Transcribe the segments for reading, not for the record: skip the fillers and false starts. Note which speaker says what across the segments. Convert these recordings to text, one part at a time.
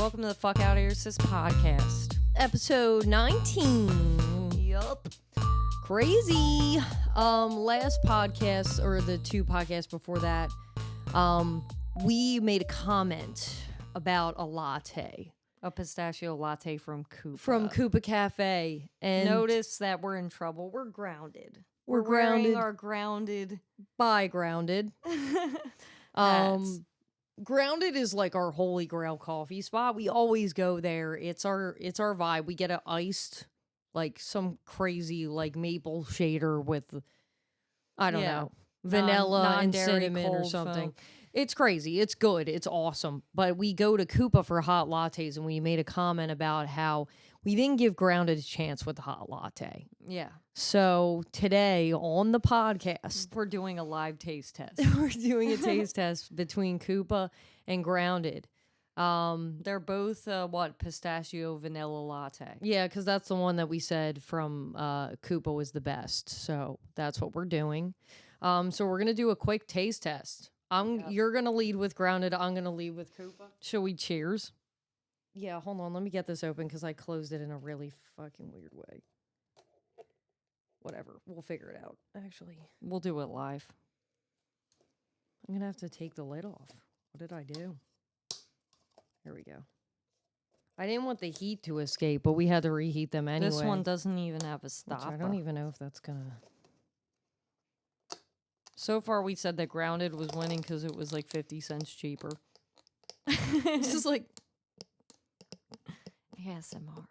Speaker 1: Welcome to the Fuck Out Here Sis podcast.
Speaker 2: Episode 19.
Speaker 1: Yup.
Speaker 2: Crazy. Last podcast, or the two podcasts before that, we made a comment about a latte.
Speaker 1: A pistachio latte from Koopa.
Speaker 2: From Koopa Cafe. And
Speaker 1: notice that we're in trouble. We're grounded.
Speaker 2: We're
Speaker 1: wearing
Speaker 2: grounded.
Speaker 1: our grounded.
Speaker 2: By Grounded.
Speaker 1: Hats.
Speaker 2: Grounded is like our holy grail coffee spot. We always go there. It's our vibe. We get it iced, like some crazy like maple shader with, I don't know, vanilla and cinnamon or something.
Speaker 1: Foam.
Speaker 2: It's crazy. It's good. It's awesome. But we go to Koopa for hot lattes, and we made a comment about how we didn't give Grounded a chance with the hot latte.
Speaker 1: Yeah.
Speaker 2: So today on the podcast,
Speaker 1: We're doing a live taste test.
Speaker 2: we're doing a taste test between Koopa and Grounded.
Speaker 1: They're both, pistachio vanilla latte.
Speaker 2: Yeah, because that's the one that we said from Koopa was the best. So that's what we're doing. So we're gonna do a quick taste test. You're gonna lead with Grounded. I'm gonna lead with Koopa.
Speaker 1: Shall we cheers?
Speaker 2: Yeah, hold on. Let me get this open because I closed it in a really fucking weird way. Whatever. We'll figure it out. Actually,
Speaker 1: We'll do it live.
Speaker 2: I'm gonna have to take the lid off. What did I do? Here we go. I didn't want the heat to escape, but we had to reheat them anyway.
Speaker 1: This one doesn't even have a
Speaker 2: which
Speaker 1: stopper.
Speaker 2: I don't even know if that's gonna.
Speaker 1: So far, we said that Grounded was winning because it was like 50 cents cheaper.
Speaker 2: It's just like.
Speaker 1: ASMR.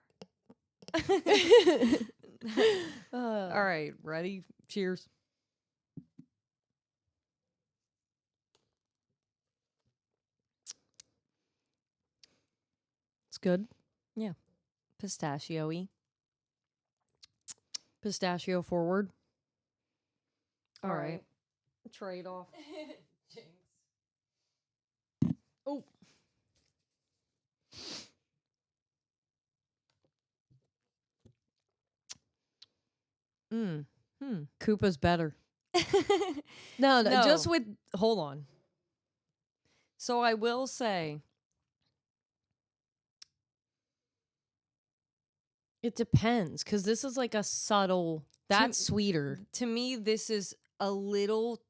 Speaker 2: All
Speaker 1: All right, ready? Cheers.
Speaker 2: It's good.
Speaker 1: Pistachio-y.
Speaker 2: Pistachio forward.
Speaker 1: All
Speaker 2: All
Speaker 1: right.
Speaker 2: right.
Speaker 1: Trade off.
Speaker 2: Oh. Koopa's better. No,
Speaker 1: No.
Speaker 2: just with. Hold on.
Speaker 1: So I will say,
Speaker 2: It depends, because this is like a subtle. That's sweeter.
Speaker 1: to me, this is a little,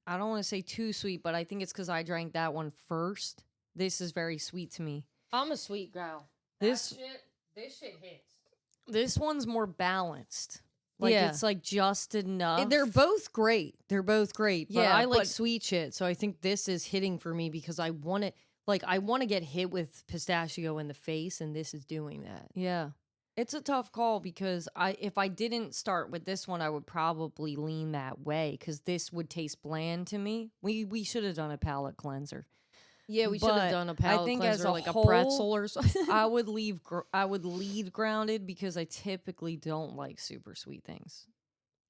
Speaker 1: I don't want to say too sweet, but I think it's because I drank that one first. This is very sweet to me.
Speaker 2: I'm a sweet gal.
Speaker 1: This
Speaker 2: shit hits.
Speaker 1: this one's more balanced. Like
Speaker 2: Yeah.
Speaker 1: it's like just enough.
Speaker 2: They're both great. They're both great. But
Speaker 1: Yeah,
Speaker 2: I like
Speaker 1: but-
Speaker 2: sweet shit, so I think this is hitting for me because I want it. Like, I want to get hit with pistachio in the face, and this is doing that.
Speaker 1: Yeah. It's a tough call because if I didn't start with this one, I would probably lean that way because this would taste bland to me. We should have done a palate cleanser.
Speaker 2: Yeah, we should
Speaker 1: But
Speaker 2: have done a
Speaker 1: I
Speaker 2: palate
Speaker 1: think
Speaker 2: cleanser,
Speaker 1: as a
Speaker 2: like
Speaker 1: whole,
Speaker 2: a pretzel or something.
Speaker 1: I would lead Grounded because I typically don't like super sweet things.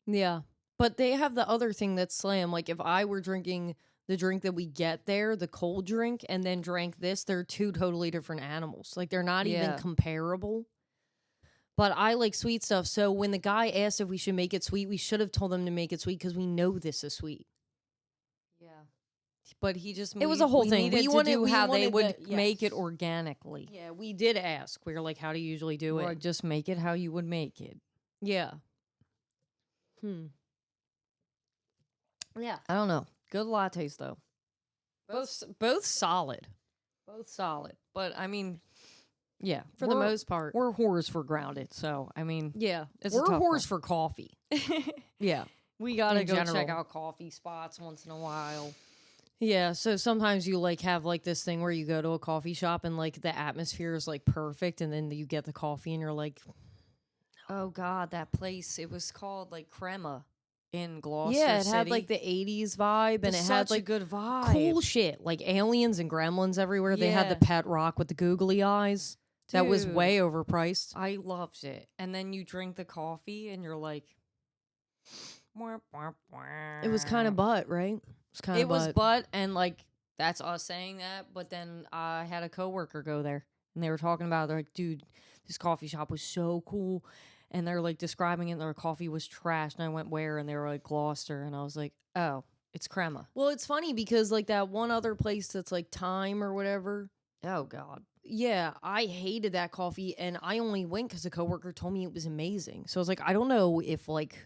Speaker 2: Yeah. But they have the other thing that's slam. Like, if I were drinking the drink that we get there, the cold drink, and then drank this, they're two totally different animals. Like, they're not even
Speaker 1: Yeah.
Speaker 2: comparable. But I like sweet stuff. So when the guy asked if we should make it sweet, we should have told him to make it sweet because we know this is sweet.
Speaker 1: Yeah. But he just
Speaker 2: It was a whole
Speaker 1: we
Speaker 2: thing.
Speaker 1: needed
Speaker 2: We
Speaker 1: to
Speaker 2: wanted-
Speaker 1: do
Speaker 2: we
Speaker 1: how they
Speaker 2: wanted
Speaker 1: would
Speaker 2: the-
Speaker 1: make it
Speaker 2: yes.
Speaker 1: organically.
Speaker 2: Yeah, we did ask. We were like, how do you usually do
Speaker 1: Or
Speaker 2: it?
Speaker 1: just make it how you would make it.
Speaker 2: Yeah. Yeah.
Speaker 1: I don't know. Good lattes though.
Speaker 2: Both solid.
Speaker 1: Both solid. But I mean, yeah,
Speaker 2: For the most part.
Speaker 1: we're whores for Grounded. So I mean,
Speaker 2: Yeah.
Speaker 1: It's a
Speaker 2: We're
Speaker 1: tough
Speaker 2: whores for coffee. Yeah.
Speaker 1: we gotta
Speaker 2: In
Speaker 1: go check
Speaker 2: general.
Speaker 1: out coffee spots once in a while.
Speaker 2: Yeah, so sometimes you like have like this thing where you go to a coffee shop and like the atmosphere is like perfect, and then you get the coffee and you're like,
Speaker 1: Oh God, that place! It was called like Crema in Gloucester
Speaker 2: yeah, it
Speaker 1: City.
Speaker 2: had like the 80s vibe, and it
Speaker 1: It's
Speaker 2: had
Speaker 1: such a
Speaker 2: like
Speaker 1: good vibe.
Speaker 2: cool shit, like aliens and gremlins everywhere. They had the
Speaker 1: Yeah.
Speaker 2: pet rock with the googly eyes. That was
Speaker 1: Dude.
Speaker 2: way overpriced.
Speaker 1: I loved it. And then you drink the coffee and you're like,
Speaker 2: It was kind of butt, right? It was kind
Speaker 1: It
Speaker 2: of
Speaker 1: was butt, and like that's us saying that. But then I had a coworker go there, and they were talking about it. They're like, dude, this coffee shop was so cool, and they're like describing it. And their coffee was trash, and I went where, and they were like Gloucester, and I was like, oh, it's Crema.
Speaker 2: Well, it's funny because like that one other place that's like Time or whatever,
Speaker 1: Oh God.
Speaker 2: Yeah, I hated that coffee, and I only went because a coworker told me it was amazing. So I was like, I don't know if like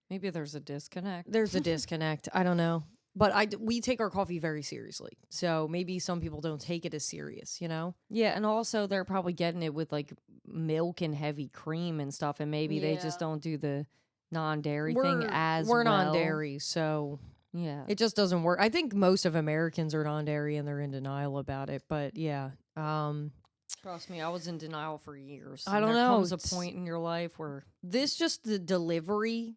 Speaker 1: Maybe there's a disconnect.
Speaker 2: there's a disconnect. I don't know, but we take our coffee very seriously. So maybe some people don't take it as serious, you know?
Speaker 1: Yeah, and also they're probably getting it with like milk and heavy cream and stuff, and maybe they just
Speaker 2: Yeah.
Speaker 1: don't do the non-dairy thing as
Speaker 2: We're
Speaker 1: well.
Speaker 2: non-dairy, so
Speaker 1: Yeah.
Speaker 2: it just doesn't work. I think most of Americans are non-dairy and they're in denial about it. But yeah,
Speaker 1: Trust me, I was in denial for years.
Speaker 2: I
Speaker 1: And
Speaker 2: don't
Speaker 1: there
Speaker 2: know.
Speaker 1: comes a point in your life where
Speaker 2: This just the delivery.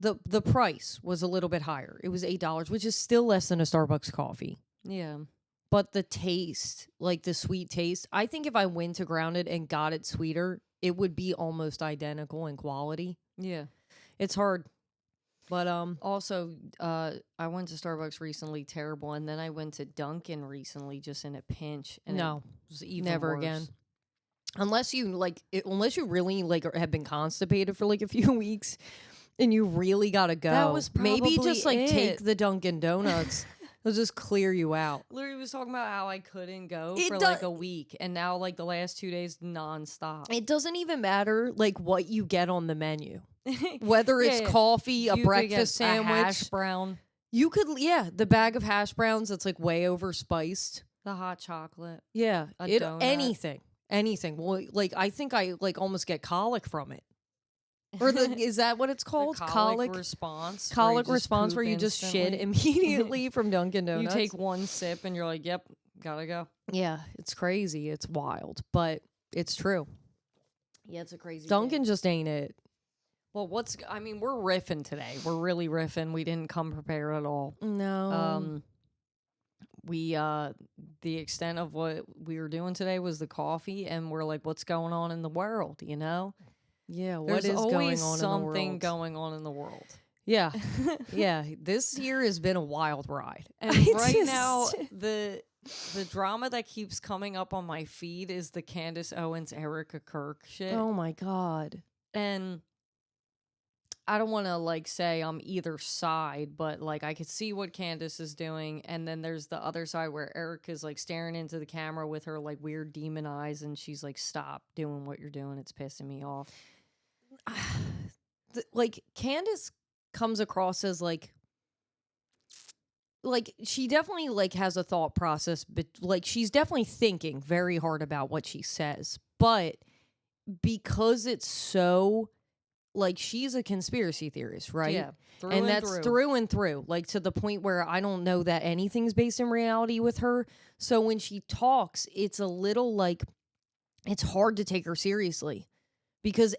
Speaker 2: The price was a little bit higher. It was $8, which is still less than a Starbucks coffee.
Speaker 1: yeah.
Speaker 2: But the taste, like the sweet taste, I think if I went to Grounded and got it sweeter, it would be almost identical in quality.
Speaker 1: Yeah.
Speaker 2: It's hard. But
Speaker 1: Also, I went to Starbucks recently, terrible, and then I went to Dunkin' recently, just in a pinch. And
Speaker 2: no,
Speaker 1: it was even
Speaker 2: never
Speaker 1: worse.
Speaker 2: again. Unless you unless you really have been constipated for like a few weeks, and you really gotta go.
Speaker 1: That was
Speaker 2: maybe
Speaker 1: probably
Speaker 2: just like take
Speaker 1: it.
Speaker 2: the Dunkin' Donuts. It'll just clear you out.
Speaker 1: Literally was talking about how I couldn't go
Speaker 2: It
Speaker 1: for like a week, and now like the last 2 days nonstop.
Speaker 2: It doesn't even matter like what you get on the menu, whether it's
Speaker 1: Yeah.
Speaker 2: coffee, a
Speaker 1: You could get
Speaker 2: breakfast
Speaker 1: a
Speaker 2: sandwich.
Speaker 1: hash brown,
Speaker 2: You could, the bag of hash browns that's like way over spiced.
Speaker 1: the hot chocolate.
Speaker 2: Yeah,
Speaker 1: A
Speaker 2: it
Speaker 1: donut.
Speaker 2: anything. Well, like I think I like almost get colic from it. Or is that what it's
Speaker 1: The
Speaker 2: called?
Speaker 1: colic response. where you
Speaker 2: Colic
Speaker 1: just
Speaker 2: response where
Speaker 1: poop
Speaker 2: you just shit
Speaker 1: instantly.
Speaker 2: immediately from Dunkin' Donuts.
Speaker 1: You take one sip and you're like, "Yep, gotta go."
Speaker 2: Yeah, it's crazy. It's wild, but it's true.
Speaker 1: Yeah, it's a crazy.
Speaker 2: Dunkin' just ain't it.
Speaker 1: Well, I mean, we're riffing today. We're really riffing. We didn't come prepared at all.
Speaker 2: No.
Speaker 1: The extent of what we were doing today was the coffee, and we're like, what's going on in the world? You know,
Speaker 2: Yeah, what
Speaker 1: there's
Speaker 2: is
Speaker 1: always
Speaker 2: going on
Speaker 1: something
Speaker 2: in the world?
Speaker 1: going on in the world.
Speaker 2: Yeah, yeah. This year has been a wild ride.
Speaker 1: And right now, the drama that keeps coming up on my feed is the Candace Owens, Erika Kirk shit.
Speaker 2: Oh my god.
Speaker 1: And I don't want to like say I'm either side, but like I could see what Candace is doing, and then there's the other side where Erica's like staring into the camera with her like weird demon eyes, and she's like, "Stop doing what you're doing. It's pissing me off."
Speaker 2: Like Candace comes across as like she definitely like has a thought process, but like she's definitely thinking very hard about what she says. But because it's so like she's a conspiracy theorist, right?
Speaker 1: Yeah,
Speaker 2: and that's through and through, like to the point where I don't know that anything's based in reality with her. So when she talks, it's a little like it's hard to take her seriously because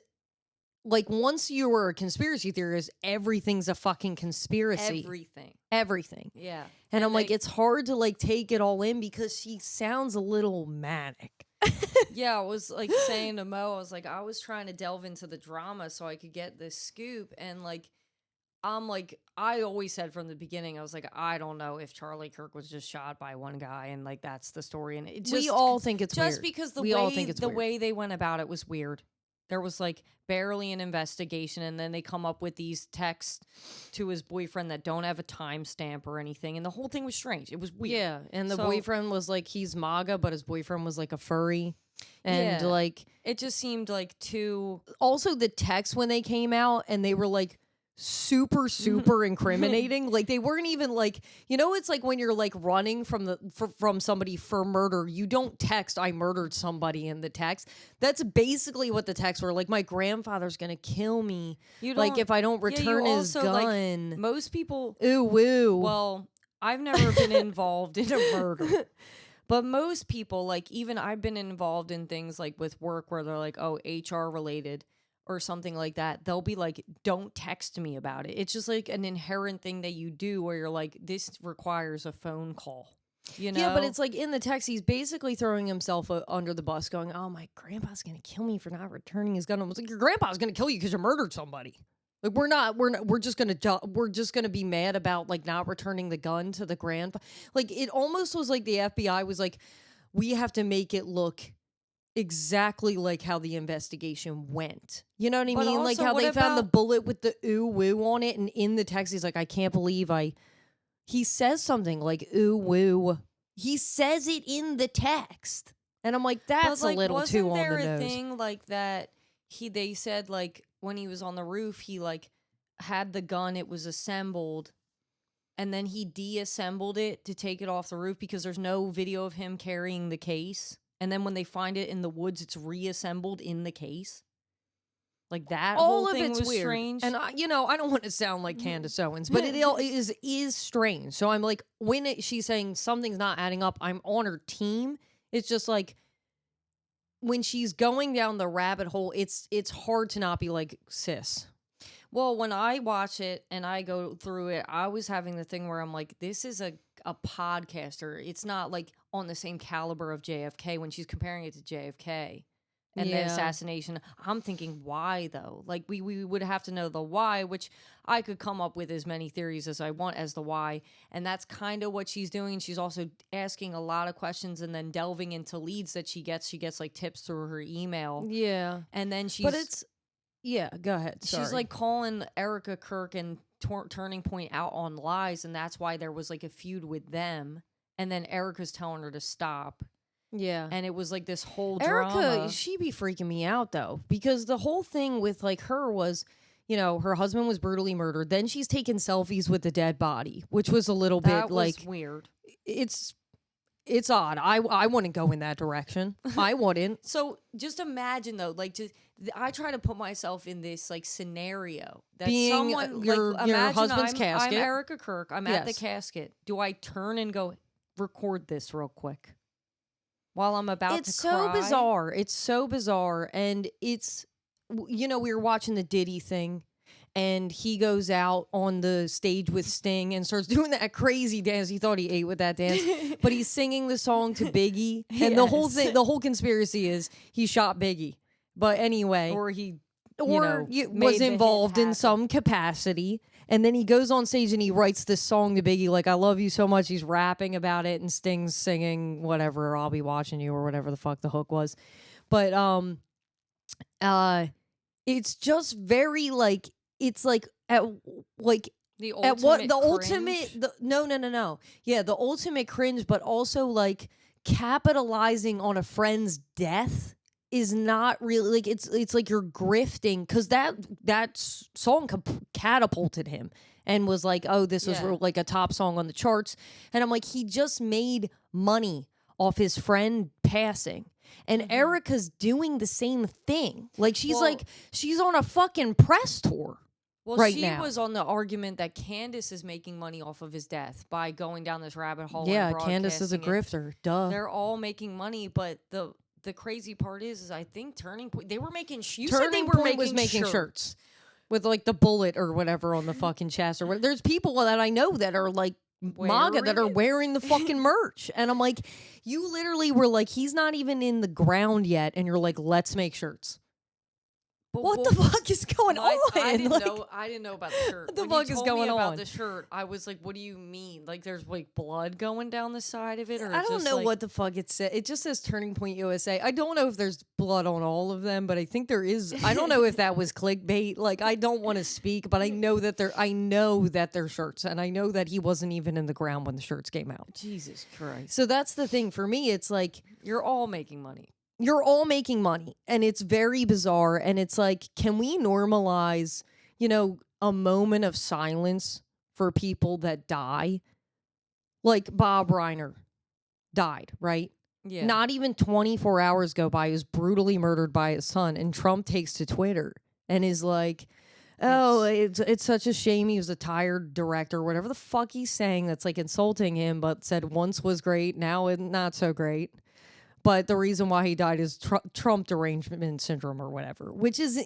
Speaker 2: like once you were a conspiracy theorist, everything's a fucking conspiracy. Everything.
Speaker 1: Yeah.
Speaker 2: And I'm like, it's hard to like take it all in because she sounds a little manic.
Speaker 1: Yeah, I was like saying to Mo, I was like, I was trying to delve into the drama so I could get this scoop. And like, I'm like, I always said from the beginning, I was like, I don't know if Charlie Kirk was just shot by one guy and like that's the story. And it just,
Speaker 2: we all think it's
Speaker 1: just
Speaker 2: weird.
Speaker 1: because
Speaker 2: we all think it's weird.
Speaker 1: way they went about it was weird. There was like barely an investigation, and then they come up with these texts to his boyfriend that don't have a timestamp or anything, and the whole thing was strange. It was weird.
Speaker 2: Yeah, and the boyfriend was like he's MAGA, but his boyfriend was like a furry, and
Speaker 1: Yeah.
Speaker 2: like
Speaker 1: It just seemed like too.
Speaker 2: also the texts when they came out and they were like super incriminating. Like they weren't even like, you know, it's like when you're like running from somebody for murder, you don't text I murdered somebody in the text. That's basically what the texts were. Like my grandfather's gonna kill me, like if I don't return his gun.
Speaker 1: Like, most people,
Speaker 2: ooh woo.
Speaker 1: well, I've never been involved in a murder. But most people, like even I've been involved in things like with work where they're like, oh, HR related or something like that. They'll be like, don't text me about it. It's just like an inherent thing that you do where you're like, this requires a phone call. You know?
Speaker 2: Yeah, but it's like in the text, he's basically throwing himself under the bus going, oh, my grandpa's going to kill me for not returning his gun. I was like, your grandpa's going to kill you because you murdered somebody. Like we're just gonna be mad about like not returning the gun to the grandpa. Like it almost was like the FBI was like, we have to make it look exactly like how the investigation went. You know what I
Speaker 1: But
Speaker 2: mean? Like
Speaker 1: also,
Speaker 2: how
Speaker 1: what
Speaker 2: they found the
Speaker 1: about-
Speaker 2: bullet with the ooh woo on it, and in the text he's like, I can't believe he says something like ooh woo. He says it in the text. And I'm like, that's
Speaker 1: But, like,
Speaker 2: a little too
Speaker 1: wasn't
Speaker 2: on the
Speaker 1: there a
Speaker 2: nose.
Speaker 1: thing like that? They said like when he was on the roof, he like had the gun. It was assembled, and then he deassembled it to take it off the roof because there's no video of him carrying the case. And then when they find it in the woods, it's reassembled in the case. Like that
Speaker 2: All
Speaker 1: whole
Speaker 2: of
Speaker 1: thing
Speaker 2: it's
Speaker 1: was
Speaker 2: weird.
Speaker 1: strange.
Speaker 2: And I don't want to sound like Candace Owens, but it is strange. So I'm like, when she's saying something's not adding up, I'm on her team. It's just like when she's going down the rabbit hole, it's hard to not be like, sis.
Speaker 1: Well, when I watch it and I go through it, I was having the thing where I'm like, this is a podcaster. It's not like on the same caliber of JFK when she's comparing it to JFK and the assassination. I'm thinking, why though? Like we would have to know the why, which I could come up with as many theories as I want as the why. And that's kind of what she's doing. She's also asking a lot of questions and then delving into leads that she gets. She gets like tips through her email.
Speaker 2: Yeah.
Speaker 1: And then she's...
Speaker 2: But it's... Yeah, go ahead. Sorry.
Speaker 1: She's like calling Erika Kirk and Turning Point out on lies, and that's why there was like a feud with them. And then Erika's telling her to stop.
Speaker 2: Yeah.
Speaker 1: And it was like this whole
Speaker 2: Erika,
Speaker 1: drama.
Speaker 2: she be freaking me out though, because the whole thing with like her was, her husband was brutally murdered. Then she's taking selfies with the dead body, which was a little
Speaker 1: That
Speaker 2: bit
Speaker 1: was
Speaker 2: like
Speaker 1: weird.
Speaker 2: It's odd. I wouldn't go in that direction. I wouldn't.
Speaker 1: So just imagine though, like I try to put myself in this like scenario that
Speaker 2: Being
Speaker 1: someone
Speaker 2: your
Speaker 1: imagine
Speaker 2: husband's
Speaker 1: I'm
Speaker 2: casket.
Speaker 1: Erika Kirk. I'm at the
Speaker 2: Yes.
Speaker 1: casket. Do I turn and go record this real quick while I'm about
Speaker 2: It's
Speaker 1: to
Speaker 2: so
Speaker 1: cry?
Speaker 2: bizarre. It's so bizarre. And it's, we were watching the Diddy thing, and he goes out on the stage with Sting and starts doing that crazy dance. He thought he ate with that dance, but he's singing the song to Biggie. And the whole thing, the whole conspiracy is he shot Biggie. But anyway,
Speaker 1: Or he
Speaker 2: was
Speaker 1: made the hit
Speaker 2: involved in
Speaker 1: happen.
Speaker 2: some capacity. And then he goes on stage and he writes this song to Biggie, like, I love you so much. He's rapping about it, and Sting's singing whatever, I'll be watching you, or whatever the fuck the hook was. But it's just very like, it's like at like
Speaker 1: The
Speaker 2: at what
Speaker 1: ultimate
Speaker 2: the
Speaker 1: cringe?
Speaker 2: ultimate no. Yeah, the ultimate cringe, but also like capitalizing on a friend's death is not really like, it's like you're grifting, because that song catapulted him and was like, oh, this was
Speaker 1: Yeah.
Speaker 2: like a top song on the charts. And I'm like, he just made money off his friend passing. And Erika's doing the same thing. Like she's
Speaker 1: Well-
Speaker 2: she's on a fucking press tour.
Speaker 1: Well,
Speaker 2: right
Speaker 1: she
Speaker 2: now.
Speaker 1: was on the argument that Candace is making money off of his death by going down this rabbit hole.
Speaker 2: Yeah,
Speaker 1: and
Speaker 2: Candace is a
Speaker 1: broadcasting
Speaker 2: grifter. Duh.
Speaker 1: it. They're all making money, but the crazy part is I think Turning Point, they were making. You said they
Speaker 2: Turning
Speaker 1: were
Speaker 2: Point was making shirts with like the bullet or whatever on the fucking chest, or there's people that I know that are like MAGA that are
Speaker 1: Wearing it?
Speaker 2: wearing the fucking merch, and I'm like, you literally were like, he's not even in the ground yet, and you're like, let's make shirts.
Speaker 1: But
Speaker 2: What the fuck is going on?
Speaker 1: I didn't
Speaker 2: Like,
Speaker 1: know. I didn't know about the shirt.
Speaker 2: What the
Speaker 1: When you
Speaker 2: fuck is
Speaker 1: told
Speaker 2: going
Speaker 1: me about
Speaker 2: on?
Speaker 1: the shirt, I was like, "What do you mean? Like, there's like blood going down the side of it?" Or
Speaker 2: I don't
Speaker 1: just,
Speaker 2: know
Speaker 1: like,
Speaker 2: what the fuck it said. It just says Turning Point USA. I don't know if there's blood on all of them, but I think there is. I don't know if that was clickbait. Like, I don't want to speak, but I know that they're shirts, and I know that he wasn't even in the ground when the shirts came out.
Speaker 1: Jesus Christ.
Speaker 2: So that's the thing for me. It's like,
Speaker 1: You're all making money.
Speaker 2: you're all making money, and it's very bizarre. And it's like, can we normalize, a moment of silence for people that die? Like Bob Reiner died, right?
Speaker 1: Yeah.
Speaker 2: Not even 24 hours go by, he was brutally murdered by his son, and Trump takes to Twitter and is like, oh, it's such a shame, he was a tired director, whatever the fuck he's saying that's like insulting him, but said once was great, now not so great. But the reason why he died is Trump derangement syndrome or whatever, which is,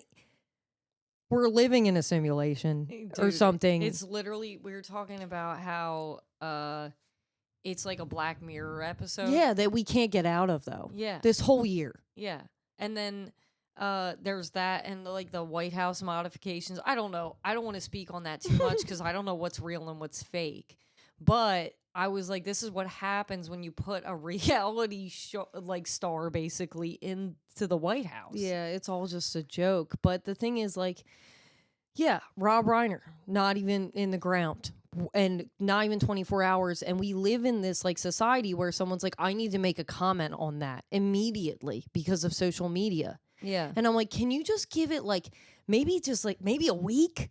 Speaker 2: we're living in a simulation or
Speaker 1: Dude,
Speaker 2: something.
Speaker 1: It's literally, we were talking about how it's like a Black Mirror episode.
Speaker 2: Yeah, that we can't get out of, though.
Speaker 1: Yeah.
Speaker 2: This whole year.
Speaker 1: Yeah. And then there's that and like the White House modifications. I don't know. I don't want to speak on that too much because I don't know what's real and what's fake. But I was like, this is what happens when you put a reality show, like star basically into the White House.
Speaker 2: Yeah, it's all just a joke. But the thing is, like, yeah, Rob Reiner, not even in the ground. and not even 24 hours. And we live in this like society where someone's like, I need to make a comment on that immediately because of social media.
Speaker 1: Yeah.
Speaker 2: And I'm like, can you just give it like maybe a week?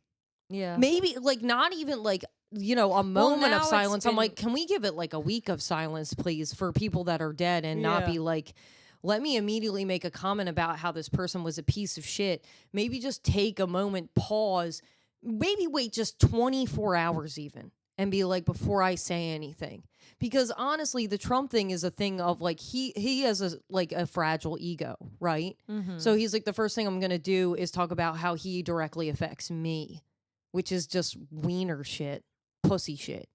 Speaker 1: Yeah.
Speaker 2: Maybe like not even like, you know, a moment of
Speaker 1: now
Speaker 2: silence. I'm
Speaker 1: been-
Speaker 2: like, can we give it like a week of silence, please, for people that are dead and not be like, let me immediately make a comment about how this person was a piece of shit. Maybe just take a moment, pause, maybe wait just 24 hours even and be like, before I say anything. Because honestly, the Trump thing is a thing of like, he has a fragile ego, right? So he's like, the first thing I'm going to do is talk about how he directly affects me, which is just wiener shit, pussy shit.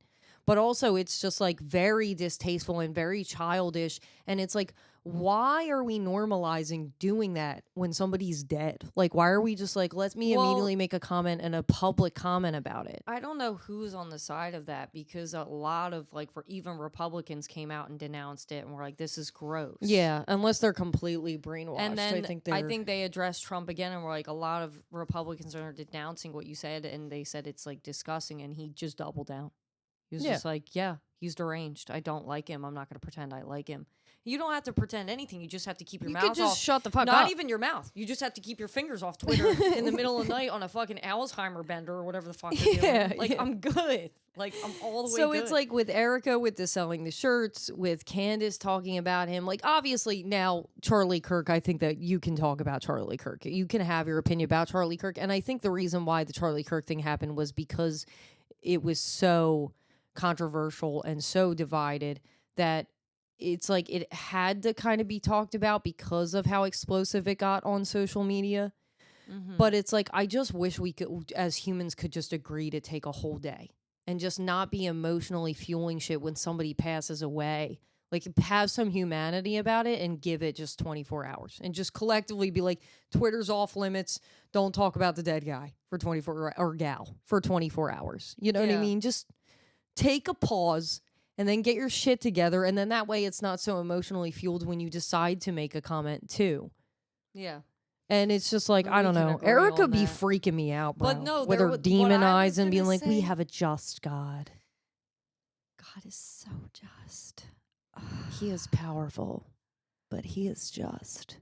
Speaker 2: But also it's just like very distasteful and very childish. And it's like, why are we normalizing doing that when somebody's dead? Like, why are we just like, let me immediately make a comment and a public comment about it?
Speaker 1: I don't know who's on the side of that, because a lot of like even Republicans came out and denounced it and were like, this is gross.
Speaker 2: Yeah, unless they're completely brainwashed.
Speaker 1: And then
Speaker 2: I think
Speaker 1: I think they addressed Trump again and were like, a lot of Republicans are denouncing what you said, and they said it's like disgusting, and he just doubled down. He was just like, yeah, he's deranged. I don't like him. I'm not going to pretend I like him. You don't have to pretend anything. You just have to keep your mouth off.
Speaker 2: You could just shut the fuck up.
Speaker 1: Not even your mouth. You just have to keep your fingers off Twitter in the middle of the night on a fucking Alzheimer bender or whatever the fuck you're doing. Like, I'm good. Like, I'm all the way
Speaker 2: So
Speaker 1: good.
Speaker 2: it's like with Erika, with the selling the shirts, with Candace talking about him. Like, obviously now Charlie Kirk, I think that you can talk about Charlie Kirk. You can have your opinion about Charlie Kirk. And I think the reason why the Charlie Kirk thing happened was because it was so controversial and so divided that it's like it had to kind of be talked about because of how explosive it got on social media. But it's like, I just wish we could, as humans, could just agree to take a whole day and just not be emotionally fueling shit when somebody passes away. Like, have some humanity about it and give it just 24 hours and just collectively be like, Twitter's off limits. Don't talk about the dead guy for 24 or gal for 24 hours. You know what I mean? Just take a pause and then get your shit together. And then that way it's not so emotionally fueled when you decide to make a comment too.
Speaker 1: Yeah.
Speaker 2: And it's just like, I don't know. Erika be freaking me out, bro.
Speaker 1: But no,
Speaker 2: with her
Speaker 1: what
Speaker 2: demon
Speaker 1: I
Speaker 2: eyes
Speaker 1: was
Speaker 2: and being
Speaker 1: gonna
Speaker 2: like, we
Speaker 1: say-
Speaker 2: have a just God.
Speaker 1: God is so just.
Speaker 2: He is powerful, but he is just.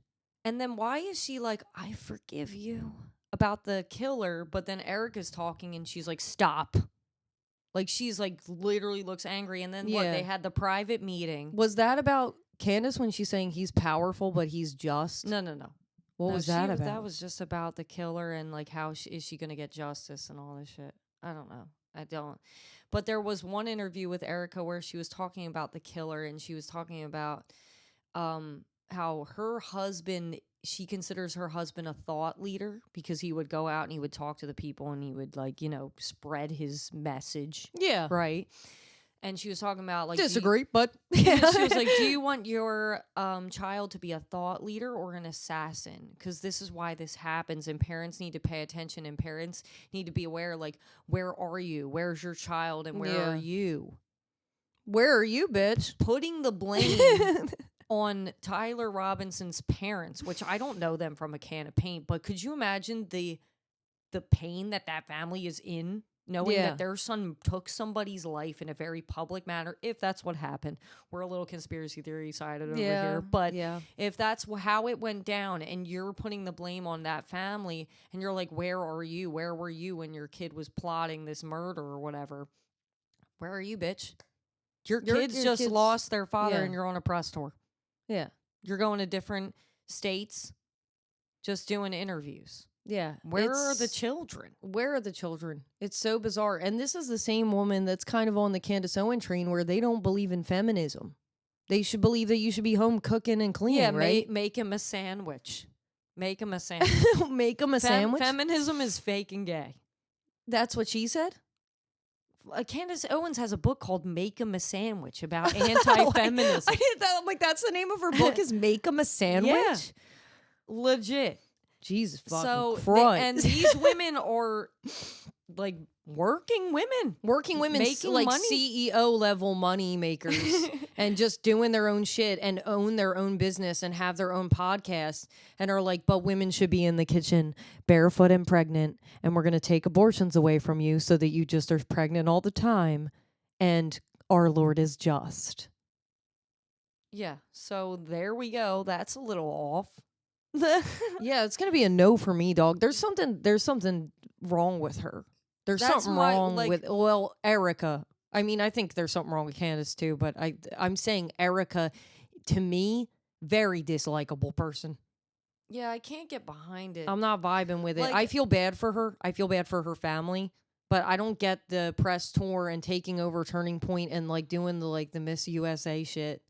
Speaker 1: And then why is she like, I forgive you about the killer, but then Erika's talking and she's like, stop. Like, she's like, literally looks angry. And then what? They had the private meeting.
Speaker 2: Was that about Candace when she's saying he's powerful, but he's just?
Speaker 1: No.
Speaker 2: What was that about?
Speaker 1: That was just about the killer and like, how is she going to get justice and all this shit. I don't know. I don't. But there was one interview with Erika where she was talking about the killer, and she was talking about how her husband, she considers her husband a thought leader because he would go out and he would talk to the people and he would, like, you know, spread his message.
Speaker 2: Yeah.
Speaker 1: Right. And she was talking about like,
Speaker 2: disagree, but
Speaker 1: she was like, do you want your child to be a thought leader or an assassin? Because this is why this happens, and parents need to pay attention, and parents need to be aware, like, where are you? Where's your child? And where are you?
Speaker 2: Where are you, bitch?
Speaker 1: Putting the blame on Tyler Robinson's parents, which I don't know them from a can of paint, but could you imagine the pain that family is in? Knowing that their son took somebody's life in a very public manner, if that's what happened. We're a little conspiracy theory sided over here. But if that's how it went down and you're putting the blame on that family and you're like, where are you? Where were you when your kid was plotting this murder or whatever? Where are you, bitch? Your kids just lost their father and you're on a press tour.
Speaker 2: Yeah.
Speaker 1: You're going to different states just doing interviews.
Speaker 2: Yeah.
Speaker 1: Where are the children?
Speaker 2: Where are the children? It's so bizarre. And this is the same woman that's kind of on the Candace Owens train where they don't believe in feminism. They should believe that you should be home cooking and cleaning, right?
Speaker 1: Make him a sandwich. Make him a sandwich.
Speaker 2: Make him a sandwich?
Speaker 1: Feminism is fake and gay.
Speaker 2: That's what she said?
Speaker 1: Candace Owens has a book called Make 'em a Sandwich about anti-feminism.
Speaker 2: I'm like, that's the name of her book is Make 'em a Sandwich?
Speaker 1: Yeah. Legit.
Speaker 2: Jesus fucking
Speaker 1: So,
Speaker 2: Christ.
Speaker 1: and these women are like working women
Speaker 2: making
Speaker 1: making
Speaker 2: like
Speaker 1: money.
Speaker 2: CEO level money makers. and just doing their own shit and own their own business and have their own podcast and are like, but women should be in the kitchen barefoot and pregnant, and we're going to take abortions away from you so that you just are pregnant all the time, and our Lord is just.
Speaker 1: Yeah, so there we go. That's a little off.
Speaker 2: Yeah, it's going to be a no for me, dog. There's something wrong with her. There's
Speaker 1: That's
Speaker 2: something
Speaker 1: my,
Speaker 2: wrong
Speaker 1: like-
Speaker 2: with, well, Erika. I mean, I think there's something wrong with Candace too, but I'm saying Erika, to me, very dislikable person.
Speaker 1: Yeah, I can't get behind it.
Speaker 2: I'm not vibing with it.
Speaker 1: Like-
Speaker 2: I feel bad for her. I feel bad for her family, but I don't get the press tour and taking over Turning Point and like doing the Miss USA shit.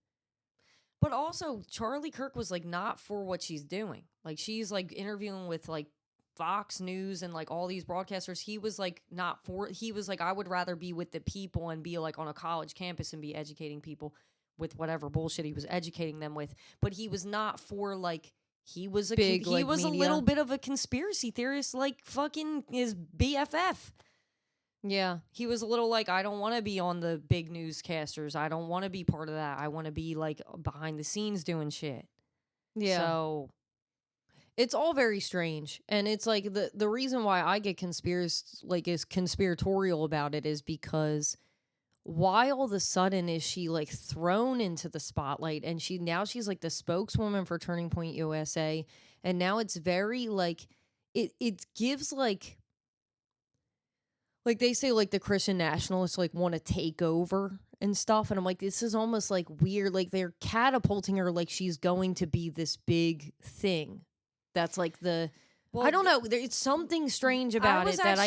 Speaker 1: But also, Charlie Kirk was like not for what she's doing. Like she's like interviewing with like Fox News and like all these broadcasters. He was like not for. He was like, I would rather be with the people and be like on a college campus and be educating people with whatever bullshit he was educating them with. But he was not for like. He was a
Speaker 2: Big,
Speaker 1: he
Speaker 2: like,
Speaker 1: was
Speaker 2: media.
Speaker 1: a little bit of a conspiracy theorist, like fucking his BFF.
Speaker 2: Yeah.
Speaker 1: He was a little like, I don't want to be on the big newscasters. I don't want to be part of that. I want to be like behind the scenes doing shit.
Speaker 2: Yeah.
Speaker 1: So
Speaker 2: It's all very strange, and it's like the reason why I get is conspiratorial about it is because why all of a sudden is she like thrown into the spotlight, and she's like the spokeswoman for Turning Point USA, and now it's very like it gives like they say like the Christian nationalists like want to take over and stuff, and I'm like, this is almost like weird, like they're catapulting her like she's going to be this big thing. That's like I don't know. It's something strange about it that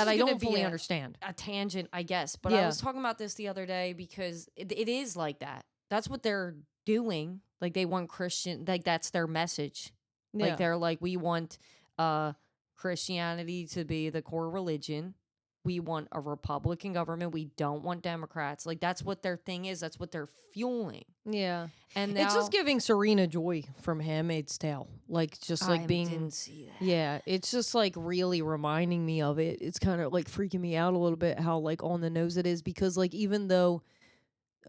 Speaker 2: I don't fully understand.
Speaker 1: A tangent, I guess. But
Speaker 2: Yeah.
Speaker 1: I was talking about this the other day because it is like that. That's what they're doing. Like they want Christian, like that's their message.
Speaker 2: Yeah.
Speaker 1: Like they're like, we want Christianity to be the core religion. We want a Republican government. We don't want Democrats. Like that's what their thing is. That's what they're fueling.
Speaker 2: Yeah.
Speaker 1: And now,
Speaker 2: It's just giving Serena Joy from Handmaid's Tale. Like just like
Speaker 1: I
Speaker 2: being
Speaker 1: didn't see that.
Speaker 2: Yeah, it's just like really reminding me of it. It's kind of like freaking me out a little bit how like on the nose it is, because like even though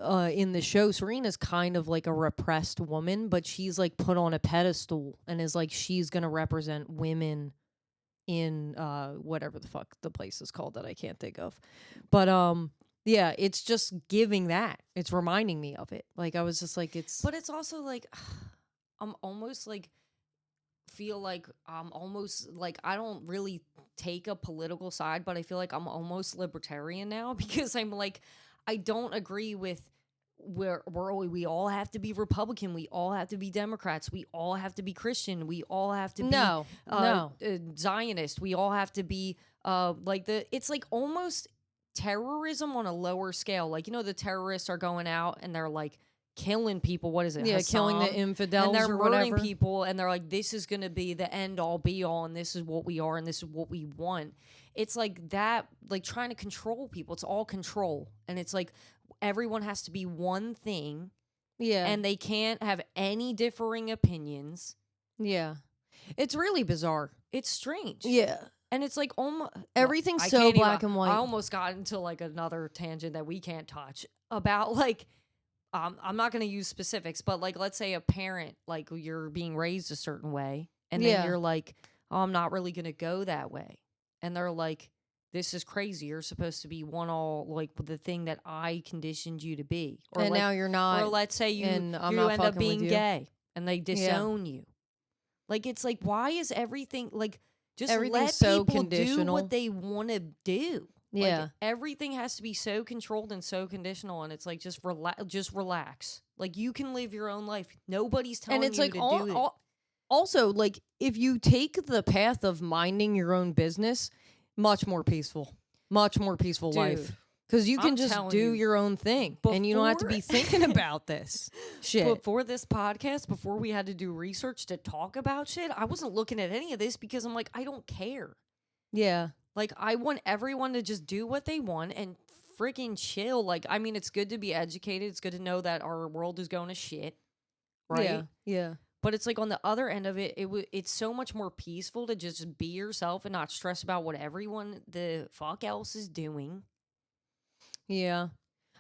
Speaker 2: in the show Serena's kind of like a repressed woman, but she's like put on a pedestal and is like she's going to represent women in whatever the fuck the place is called that I can't think of. But yeah, it's just giving that. It's reminding me of it. Like I was just like
Speaker 1: But it's also like I'm almost like feel like I'm almost like I don't really take a political side, but I feel like I'm almost libertarian now because I'm like I don't agree with we all have to be Republican, we all have to be Democrats, we all have to be Christian, we all have to be Zionist, we all have to be it's like almost terrorism on a lower scale. Like, you know, the terrorists are going out and they're like killing people. What is it?
Speaker 2: Yeah, killing the
Speaker 1: Hassan?
Speaker 2: infidels
Speaker 1: And they're
Speaker 2: or
Speaker 1: murdering
Speaker 2: whatever.
Speaker 1: people, and they're like, this is going to be the end all be all, and this is what we are, and this is what we want. It's like that, like trying to control people. It's all control. And it's like everyone has to be one thing,
Speaker 2: Yeah.
Speaker 1: and they can't have any differing opinions.
Speaker 2: Yeah. It's really bizarre.
Speaker 1: It's strange.
Speaker 2: Yeah.
Speaker 1: And it's like almost
Speaker 2: Everything's
Speaker 1: I
Speaker 2: so
Speaker 1: can't
Speaker 2: black
Speaker 1: even-
Speaker 2: and white.
Speaker 1: I almost got into like another tangent that we can't touch about like I'm not going to use specifics, but like let's say a parent, like you're being raised a certain way, and then
Speaker 2: Yeah.
Speaker 1: you're like, oh, I'm not really going to go that way, and they're like, this is crazy. You're supposed to be one all like the thing that I conditioned you to be, or
Speaker 2: And
Speaker 1: like,
Speaker 2: now you're not.
Speaker 1: or let's say you
Speaker 2: and I'm
Speaker 1: you
Speaker 2: not
Speaker 1: end up
Speaker 2: fucking with
Speaker 1: being
Speaker 2: you.
Speaker 1: gay and they disown you. Like it's like why is everything like just
Speaker 2: Everything's
Speaker 1: let
Speaker 2: so
Speaker 1: people do
Speaker 2: conditional.
Speaker 1: what they want to do.
Speaker 2: Yeah.
Speaker 1: Like, everything has to be so controlled and so conditional, and it's like just relax. Like you can live your own life. Nobody's telling
Speaker 2: And it's
Speaker 1: you
Speaker 2: like
Speaker 1: to do it.
Speaker 2: also like if you take the path of minding your own business, much more peaceful life.
Speaker 1: Dude,
Speaker 2: Because you can
Speaker 1: I'm
Speaker 2: just
Speaker 1: telling
Speaker 2: do
Speaker 1: you,
Speaker 2: your own thing, and you don't have to be
Speaker 1: before-
Speaker 2: thinking about this shit.
Speaker 1: Before this podcast, before we had to do research to talk about shit, I wasn't looking at any of this because I'm like, I don't care.
Speaker 2: Yeah.
Speaker 1: Like, I want everyone to just do what they want and freaking chill. Like, I mean, it's good to be educated. It's good to know that our world is going to shit, right?
Speaker 2: Yeah. Yeah.
Speaker 1: But it's like on the other end of it, it's so much more peaceful to just be yourself and not stress about what everyone the fuck else is doing.
Speaker 2: Yeah.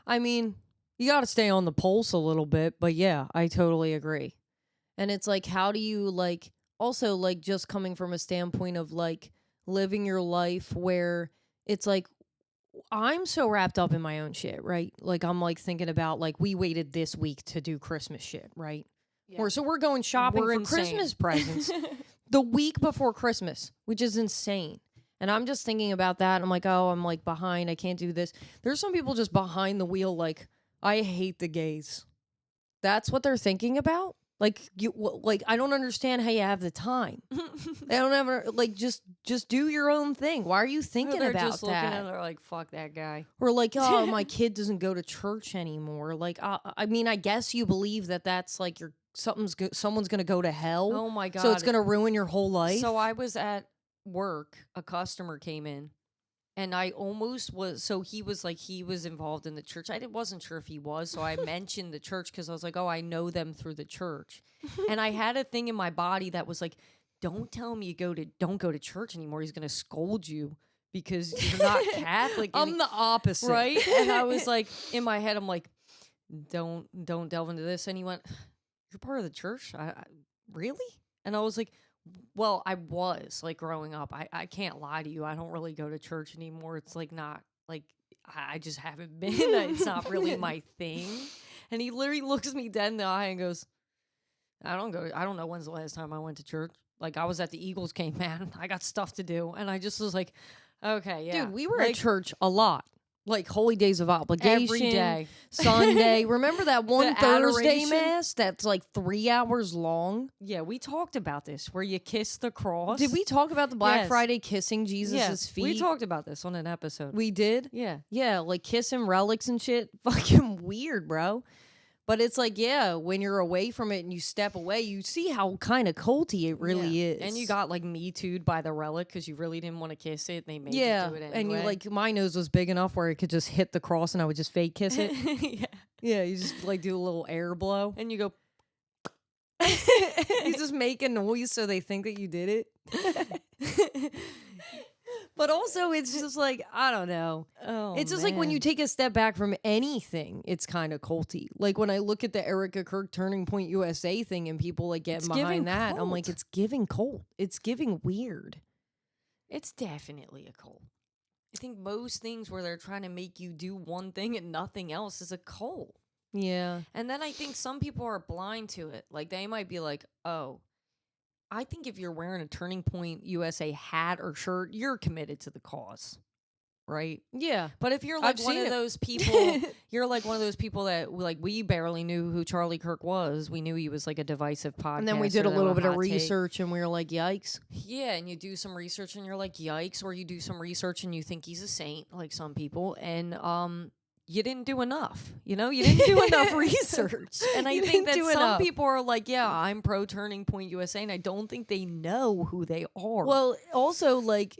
Speaker 2: I mean, You got to stay on the pulse a little bit, but yeah, I totally agree. And it's like, how do you like, also like just coming from a standpoint of like living your life where it's like, I'm so wrapped up in my own shit, right? Like I'm like thinking about like we waited this week to do Christmas shit, right?
Speaker 1: Yeah.
Speaker 2: So we're going shopping
Speaker 1: We're
Speaker 2: for
Speaker 1: insane.
Speaker 2: Christmas presents the week before Christmas, which is insane. And I'm just thinking about that. I'm like, oh, I'm like behind. I can't do this. There's some people just behind the wheel like, I hate the gays. That's what they're thinking about? Like like I don't understand how you have the time. I don't ever like just do your own thing. Why are you thinking
Speaker 1: they're
Speaker 2: about
Speaker 1: just looking
Speaker 2: that?
Speaker 1: and they're like, fuck that guy.
Speaker 2: Or like, oh, my kid doesn't go to church anymore. Like, I mean, I guess you believe that that's like your someone's gonna go to hell.
Speaker 1: Oh my God.
Speaker 2: So it's gonna ruin your whole life.
Speaker 1: So I was at work, a customer came in, and I almost was, so he was like, he was involved in the church. I wasn't sure if he was, so I mentioned the church because I was like, oh, I know them through the church. And I had a thing in my body that was like, don't tell him don't go to church anymore. He's going to scold you because you're not Catholic.
Speaker 2: I'm the opposite.
Speaker 1: Right? And I was like, in my head, I'm like, don't delve into this. And he went, you're part of the church? Really? And I was like, well, I was like growing up. I can't lie to you. I don't really go to church anymore. It's like not like I just haven't been. It's not really my thing. And he literally looks me dead in the eye and goes, I don't know when's the last time I went to church. Like I was at the Eagles game, man. I got stuff to do. And I just was like, okay, yeah.
Speaker 2: Dude, we were at church a lot. Like Holy Days of Obligation.
Speaker 1: Every day.
Speaker 2: Sunday. Remember that one Thursday
Speaker 1: adoration?
Speaker 2: mass that's like 3 hours long?
Speaker 1: Yeah, we talked about this where you kiss the cross.
Speaker 2: Did we talk about the Black
Speaker 1: Yes.
Speaker 2: Friday kissing Jesus' feet?
Speaker 1: We talked about this on an episode.
Speaker 2: We did?
Speaker 1: Yeah.
Speaker 2: Yeah, like kissing relics and shit. Fucking weird, bro. But it's like, yeah, when you're away from it and you step away, you see how kind of culty it really is.
Speaker 1: And you got like Me Too'd by the relic because you really didn't want to kiss it. And they made you do it anyway.
Speaker 2: And you like, my nose was big enough where it could just hit the cross and I would just fake kiss it.
Speaker 1: Yeah.
Speaker 2: Yeah, you just like do a little air blow.
Speaker 1: And you go,
Speaker 2: You just make a noise so they think that you did it. But also, it's just like, I don't know.
Speaker 1: oh,
Speaker 2: It's just like when you
Speaker 1: man.
Speaker 2: take a step back from anything, it's kind of culty. Like when I look at the Erika Kirk Turning Point USA thing and people like getting
Speaker 1: It's giving
Speaker 2: behind that, I'm like,
Speaker 1: cult.
Speaker 2: it's giving cult. It's giving weird.
Speaker 1: It's definitely a cult. I think most things where they're trying to make you do one thing and nothing else is a cult.
Speaker 2: Yeah.
Speaker 1: And then I think some people are blind to it. Like they might be like, oh, I think if you're wearing a Turning Point USA hat or shirt, you're committed to the cause. Right?
Speaker 2: Yeah.
Speaker 1: But if you're like
Speaker 2: I've
Speaker 1: one
Speaker 2: seen
Speaker 1: of
Speaker 2: it.
Speaker 1: those people, you're like one of those people that like we barely knew who Charlie Kirk was. We knew he was like a divisive podcaster.
Speaker 2: And then we did a
Speaker 1: that
Speaker 2: little
Speaker 1: would
Speaker 2: bit of
Speaker 1: hot take.
Speaker 2: research and we were like, yikes.
Speaker 1: Yeah, and you do some research and you're like, yikes, or you do some research and you think he's a saint, like some people, and you didn't do enough. You know, you didn't do enough research. And I
Speaker 2: You
Speaker 1: think
Speaker 2: didn't
Speaker 1: that
Speaker 2: do
Speaker 1: some
Speaker 2: enough.
Speaker 1: people are like, yeah, I'm pro Turning Point USA, and I don't think they know who they are.
Speaker 2: Well, also, like,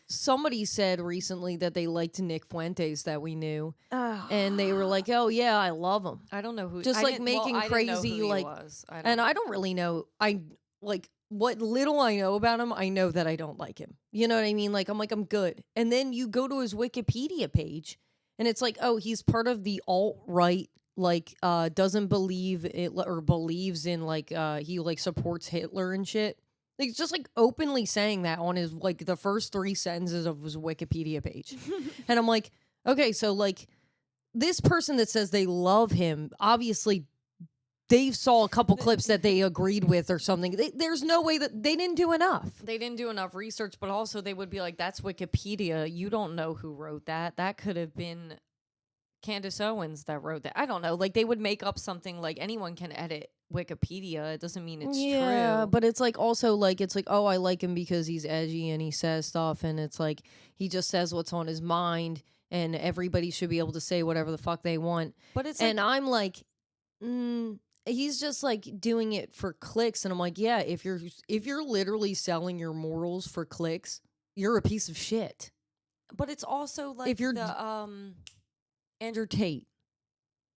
Speaker 2: somebody said recently that they liked Nick Fuentes that we knew. And they were like, oh, yeah, I love him.
Speaker 1: I don't know who.
Speaker 2: Just
Speaker 1: I
Speaker 2: like
Speaker 1: didn't-
Speaker 2: making
Speaker 1: I didn't know
Speaker 2: crazy,
Speaker 1: who he
Speaker 2: like-
Speaker 1: was.
Speaker 2: And I don't really know. Like, what little I know about him, I know that I don't like him. You know what I mean? Like, I'm good. And then you go to his Wikipedia page, and it's like, oh, he's part of the alt-right, like, doesn't believe it, or believes in, like, he, like, supports Hitler and shit. Like, it's just, like, openly saying that on his, like, the first 3 sentences of his Wikipedia page. And I'm like, okay, so, like, this person that says they love him, obviously they saw a couple clips that they agreed with or something. There's no way that they didn't do enough.
Speaker 1: They didn't do enough research, but also they would be like, that's Wikipedia. You don't know who wrote that. That could have been Candace Owens that wrote that. I don't know. Like, they would make up something like anyone can edit Wikipedia. It doesn't mean it's true.
Speaker 2: But it's like also like, it's like, oh, I like him because he's edgy and he says stuff, and it's like he just says what's on his mind, and everybody should be able to say whatever the fuck they want.
Speaker 1: But it's
Speaker 2: And
Speaker 1: like,
Speaker 2: I'm like, he's just like doing it for clicks, and I'm like, yeah, if you're literally selling your morals for clicks, you're a piece of shit.
Speaker 1: but it's also like
Speaker 2: if you're
Speaker 1: the Andrew Tate.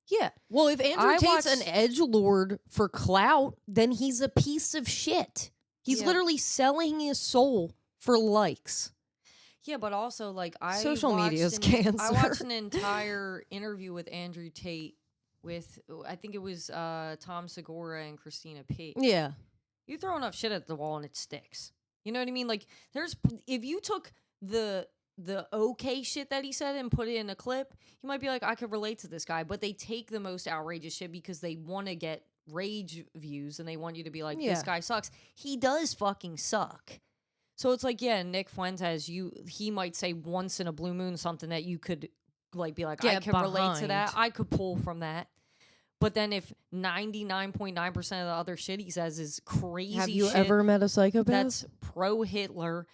Speaker 2: Yeah. Well, if Andrew
Speaker 1: I
Speaker 2: Tate's
Speaker 1: watched-
Speaker 2: an edgelord for clout, then he's a piece of shit. He's
Speaker 1: Yeah.
Speaker 2: literally selling his soul for likes.
Speaker 1: Yeah, but also like
Speaker 2: Social media is
Speaker 1: I
Speaker 2: cancer.
Speaker 1: watched an entire interview with Andrew Tate with I think it was Tom Segura and Christina P.
Speaker 2: Yeah.
Speaker 1: You throw enough shit at the wall and it sticks. You know what I mean? Like if you took the okay shit that he said and put it in a clip, you might be like, I could relate to this guy. But they take the most outrageous shit because they want to get rage views and they want you to be like, this guy sucks. He does fucking suck. So it's like, yeah, Nick Fuentes, he might say once in a blue moon something that you could like be like, I can relate to that. I could pull from that. But then if 99.9% of the other shit he says is crazy shit.
Speaker 2: Have you ever met a psychopath?
Speaker 1: That's pro-Hitler,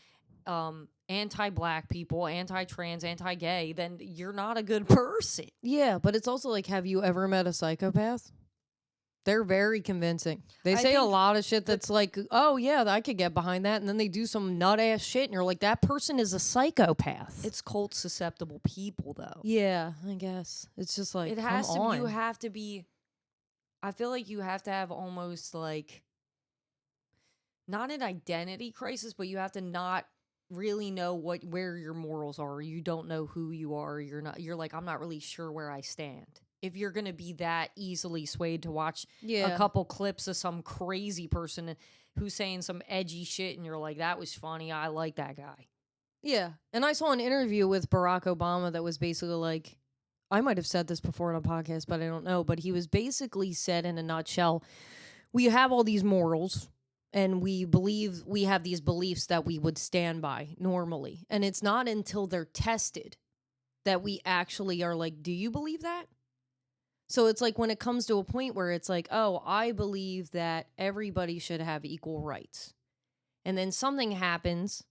Speaker 1: anti-black people, anti-trans, anti-gay, then you're not a good person.
Speaker 2: Yeah, but it's also like, have you ever met a psychopath? They're very convincing. They say a lot of shit that's like, oh, yeah, I could get behind that. And then they do some nut-ass shit, and you're like, that person is a psychopath.
Speaker 1: It's cult-susceptible people, though.
Speaker 2: Yeah, I guess. It's just like,
Speaker 1: it has to be, you have to be, I feel like you have to have almost like, not an identity crisis, but you have to not really know where your morals are. You don't know who you are. You're like, I'm not really sure where I stand. If you're going to be that easily swayed to watch a couple clips of some crazy person who's saying some edgy shit and you're like, that was funny, I like that guy.
Speaker 2: Yeah. And I saw an interview with Barack Obama that was basically like, I might have said this before on a podcast, but I don't know. But he was basically said in a nutshell, we have all these morals and we believe we have these beliefs that we would stand by normally. And it's not until they're tested that we actually are like, do you believe that? So it's like when it comes to a point where it's like, oh, I believe that everybody should have equal rights. And then something happens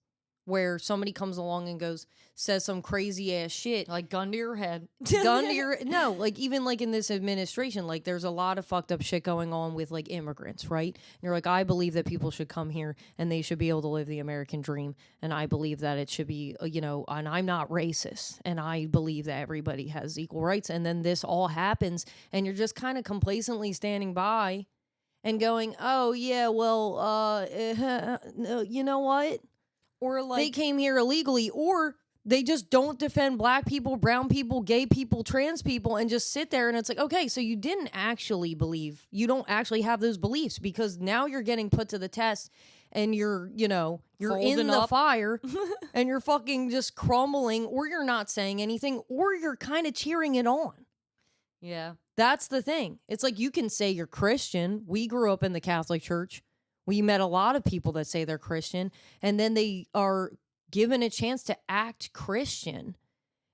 Speaker 2: where somebody comes along and says some crazy ass shit.
Speaker 1: Like gun to your head.
Speaker 2: No, like even like in this administration, like there's a lot of fucked up shit going on with like immigrants, right? And you're like, I believe that people should come here and they should be able to live the American dream. And I believe that it should be, and I'm not racist. And I believe that everybody has equal rights. And then this all happens and you're just kind of complacently standing by and going, oh yeah, well, you know what? Or like they came here illegally, or they just don't defend black people, brown people, gay people, trans people, and just sit there and it's like, okay, so you didn't actually believe, you don't actually have those beliefs because now you're getting put to the test and you're in the fire and you're fucking just crumbling, or you're not saying anything, or you're kind of cheering it on.
Speaker 1: Yeah.
Speaker 2: That's the thing. It's like you can say you're Christian. We grew up in the Catholic Church. We met a lot of people that say they're Christian, and then they are given a chance to act Christian,